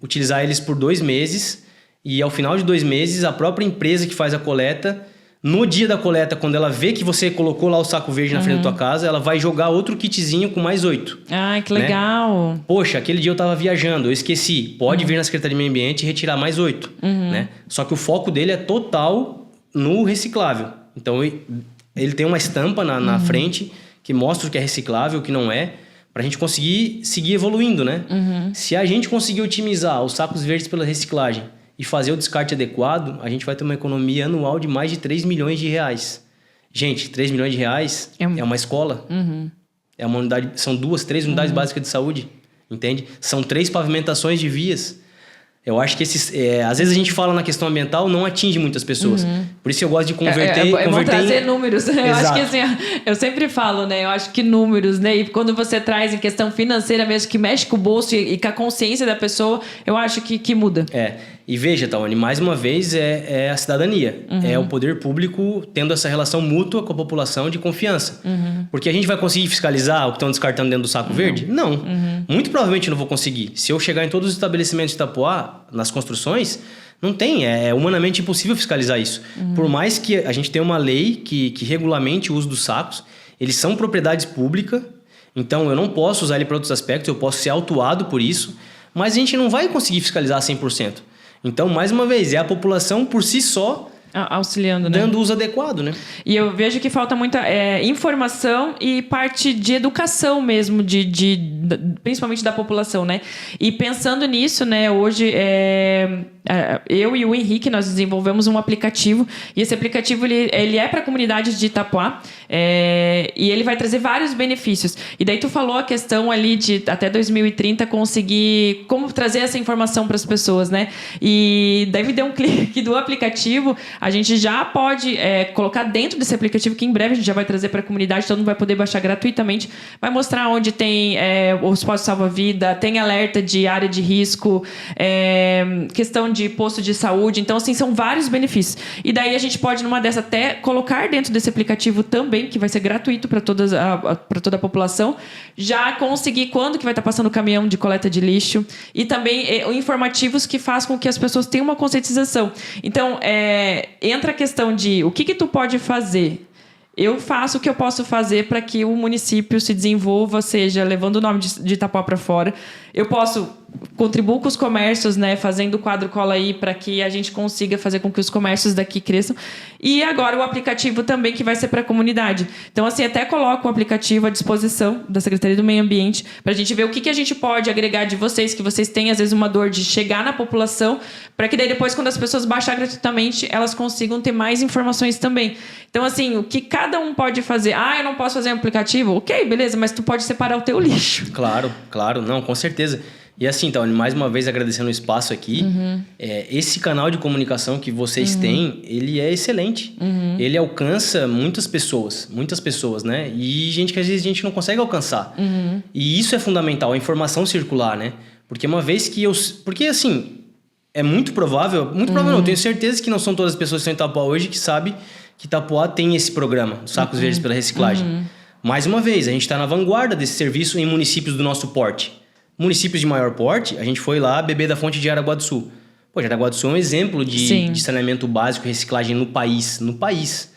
utilizar eles por 2 meses, e ao final de 2 meses, a própria empresa que faz a coleta, no dia da coleta, quando ela vê que você colocou lá o saco verde na frente da tua casa, ela vai jogar outro kitzinho com mais 8. Ai, que legal! Né? Poxa, aquele dia eu estava viajando, eu esqueci. Pode vir na Secretaria de Meio Ambiente e retirar mais 8. Né? Só que o foco dele é total no reciclável. Então, ele tem uma estampa na frente que mostra o que é reciclável, o que não é, para a gente conseguir seguir evoluindo, né? Se a gente conseguir otimizar os sacos verdes pela reciclagem e fazer o descarte adequado, a gente vai ter uma economia anual de mais de 3 milhões de reais. Gente, 3 milhões de reais é uma escola. É uma unidade, são 3 unidades básicas de saúde, entende? São 3 pavimentações de vias. Eu acho que às vezes a gente fala na questão ambiental, não atinge muitas pessoas. Por isso eu gosto de converter... É bom trazer números. Eu acho que assim, eu sempre falo, né? Eu acho que números, né? E quando você traz em questão financeira mesmo, que mexe com o bolso e com a consciência da pessoa, eu acho que muda. E veja, Tawane, mais uma vez é a cidadania. É o poder público tendo essa relação mútua com a população de confiança. Porque a gente vai conseguir fiscalizar o que estão descartando dentro do saco verde? Não. Muito provavelmente não vou conseguir. Se eu chegar em todos os estabelecimentos de Itapuá, nas construções, não tem. É humanamente impossível fiscalizar isso. Por mais que a gente tenha uma lei que regulamente o uso dos sacos, eles são propriedade pública, então eu não posso usar ele para outros aspectos, eu posso ser autuado por isso, mas a gente não vai conseguir fiscalizar 100%. Então, mais uma vez, é a população por si só Auxiliando, né? Dando uso adequado, né? E eu vejo que falta muita informação e parte de educação mesmo, principalmente da população, né? E pensando nisso, né, hoje eu e o Henrique, nós desenvolvemos um aplicativo, e esse aplicativo ele é para a comunidade de Itapoá, e ele vai trazer vários benefícios. E daí tu falou a questão ali de até 2030 conseguir como trazer essa informação para as pessoas, né? E daí me deu um clique do aplicativo. A gente já pode colocar dentro desse aplicativo, que em breve a gente já vai trazer para a comunidade, todo mundo vai poder baixar gratuitamente. Vai mostrar onde tem os postos salva-vida, tem alerta de área de risco, questão de posto de saúde. Então, assim, são vários benefícios. E daí a gente pode, numa dessas, até colocar dentro desse aplicativo também, que vai ser gratuito para toda a população, já conseguir quando que vai estar passando o caminhão de coleta de lixo, e também informativos que façam com que as pessoas tenham uma conscientização. Então, entra a questão de o que tu pode fazer. Eu faço o que eu posso fazer para que o município se desenvolva, seja levando o nome de Itapoá para fora. Eu posso contribuir com os comércios, né, fazendo o quadro cola aí para que a gente consiga fazer com que os comércios daqui cresçam. E agora o aplicativo também, que vai ser para a comunidade. Então, assim, até coloco o aplicativo à disposição da Secretaria do Meio Ambiente para a gente ver o que a gente pode agregar de vocês, que vocês têm, às vezes, uma dor de chegar na população, para que daí depois, quando as pessoas baixarem gratuitamente, elas consigam ter mais informações também. Então, assim, o que cada um pode fazer? Eu não posso fazer um aplicativo? Ok, beleza, mas tu pode separar o teu lixo. Claro. Não, com certeza. E assim, então, mais uma vez agradecendo o espaço aqui. Esse canal de comunicação que vocês têm, ele é excelente. Ele alcança muitas pessoas, né? E gente que às vezes a gente não consegue alcançar. E isso é fundamental, a informação circular, né? Porque uma vez que Porque assim, é muito provável não, eu tenho certeza que não são todas as pessoas que estão em Itapoá hoje que sabem que Itapoá tem esse programa, Sacos Verdes pela Reciclagem. Mais uma vez, a gente está na vanguarda desse serviço em municípios do nosso porte. Municípios de maior porte, a gente foi lá beber da fonte de Jaraguá do Sul. Jaraguá do Sul é um exemplo de saneamento básico e reciclagem no país.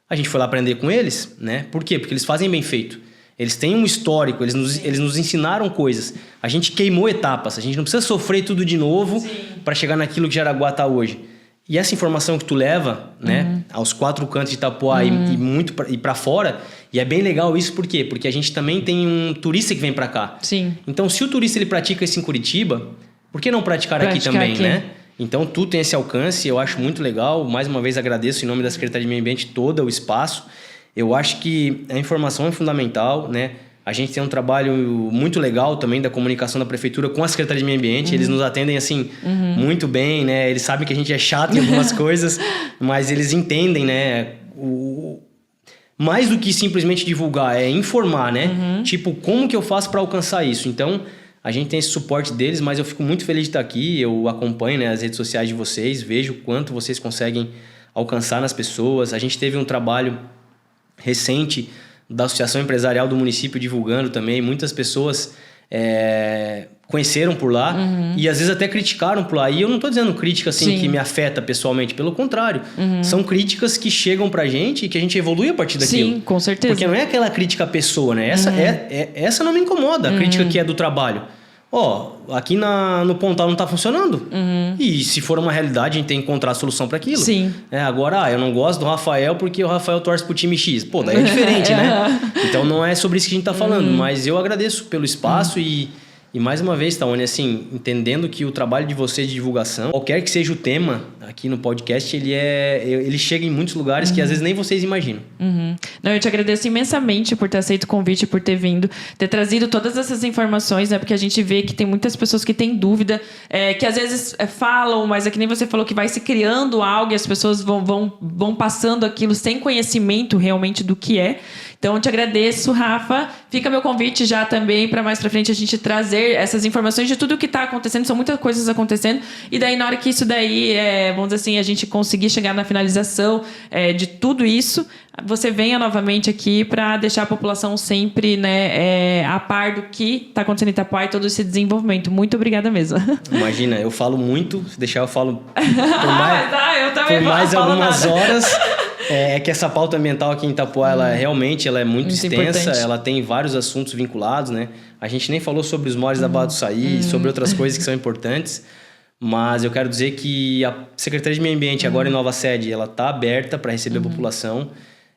A gente foi lá aprender com eles, né? Por quê? Porque eles fazem bem feito. Eles têm um histórico, eles nos ensinaram coisas. A gente queimou etapas, a gente não precisa sofrer tudo de novo para chegar naquilo que Jaraguá está hoje. E essa informação que tu leva, né, aos 4 cantos de Itapoá e para fora, e é bem legal isso, por quê? Porque a gente também tem um turista que vem para cá. Sim. Então, se o turista ele pratica isso em Curitiba, por que não praticar aqui também, né? Então, tu tem esse alcance, eu acho muito legal. Mais uma vez, agradeço em nome da Secretaria de Meio Ambiente todo o espaço. Eu acho que a informação é fundamental, né? A gente tem um trabalho muito legal também da comunicação da Prefeitura com a Secretaria de Meio Ambiente. Eles nos atendem, assim, muito bem, né? Eles sabem que a gente é chato em algumas coisas, mas eles entendem, né? Mais do que simplesmente divulgar, é informar, né? Tipo, como que eu faço para alcançar isso? Então, a gente tem esse suporte deles, mas eu fico muito feliz de estar aqui. Eu acompanho, né, as redes sociais de vocês, vejo o quanto vocês conseguem alcançar nas pessoas. A gente teve um trabalho recente da Associação Empresarial do município divulgando também. Muitas pessoas conheceram por lá e às vezes até criticaram por lá. E eu não estou dizendo crítica assim que me afeta pessoalmente, pelo contrário. São críticas que chegam pra gente e que a gente evolui a partir daquilo. Sim, com certeza. Porque não é aquela crítica à pessoa, né? Essa não me incomoda, a crítica que é do trabalho. Aqui no Pontal não está funcionando. E se for uma realidade, a gente tem que encontrar a solução para aquilo. Sim. Agora, eu não gosto do Rafael porque o Rafael torce pro time X. Pô, daí é diferente, né? Então não é sobre isso que a gente está falando. Mas eu agradeço pelo espaço e mais uma vez, Tawane, assim, entendendo que o trabalho de vocês de divulgação, qualquer que seja o tema aqui no podcast, ele chega em muitos lugares que às vezes nem vocês imaginam. Não, eu te agradeço imensamente por ter aceito o convite, por ter vindo, ter trazido todas essas informações, né? Porque a gente vê que tem muitas pessoas que têm dúvida, que às vezes falam, mas é que nem você falou, que vai se criando algo e as pessoas vão passando aquilo sem conhecimento realmente do que é. Então, eu te agradeço, Rafa. Fica meu convite já também para mais para frente a gente trazer essas informações de tudo o que está acontecendo. São muitas coisas acontecendo. E daí, na hora que isso daí, vamos dizer assim, a gente conseguir chegar na finalização de tudo isso, você venha novamente aqui para deixar a população sempre, né, a par do que está acontecendo em Itapoá e todo esse desenvolvimento. Muito obrigada mesmo. Imagina, eu falo muito. Se deixar, eu falo eu também por mais algumas horas. É que essa pauta ambiental aqui em Itapoá, ela realmente é muito extensa, importante. Ela tem vários assuntos vinculados, né? A gente nem falou sobre os moles da Barra do Saí, sobre outras coisas que são importantes, Mas eu quero dizer que a Secretaria de Meio Ambiente, agora em nova sede, ela está aberta para receber a população.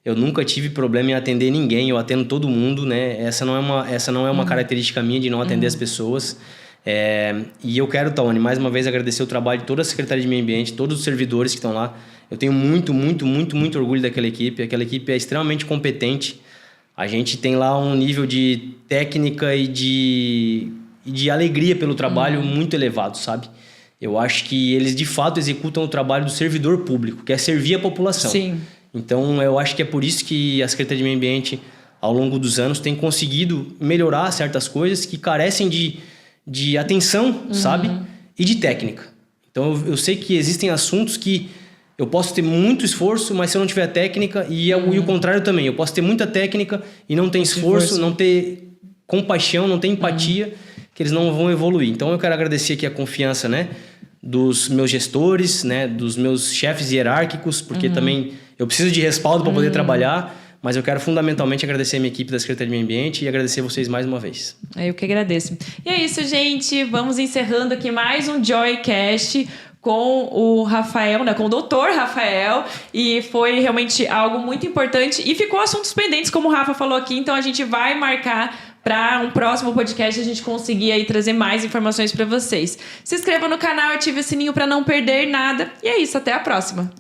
Eu nunca tive problema em atender ninguém, eu atendo todo mundo, né? Essa não é uma característica minha de não atender as pessoas. E eu quero, Tawane, mais uma vez agradecer o trabalho de toda a Secretaria de Meio Ambiente, todos os servidores que estão lá. Eu tenho muito, muito, muito, muito orgulho daquela equipe. Aquela equipe é extremamente competente. A gente tem lá um nível de técnica e de alegria pelo trabalho muito elevado, sabe? Eu acho que eles, de fato, executam o trabalho do servidor público, que é servir a população. Sim. Então, eu acho que é por isso que a Secretaria de Meio Ambiente, ao longo dos anos, tem conseguido melhorar certas coisas que carecem de atenção, sabe? E de técnica. Então, eu sei que existem assuntos que eu posso ter muito esforço, mas se eu não tiver técnica, e o contrário também. Eu posso ter muita técnica e não ter esforço, não ter compaixão, não ter empatia, que eles não vão evoluir. Então, eu quero agradecer aqui a confiança, né, dos meus gestores, né, dos meus chefes hierárquicos, porque também eu preciso de respaldo para poder trabalhar, mas eu quero fundamentalmente agradecer a minha equipe da Secretaria de Meio Ambiente e agradecer vocês mais uma vez. Eu que agradeço. E é isso, gente. Vamos encerrando aqui mais um Joycast com o Rafael, né, com o Dr. Rafael, e foi realmente algo muito importante e ficou assuntos pendentes, como o Rafa falou aqui, então a gente vai marcar para um próximo podcast a gente conseguir aí trazer mais informações para vocês. Se inscreva no canal, ative o sininho para não perder nada, e é isso, até a próxima.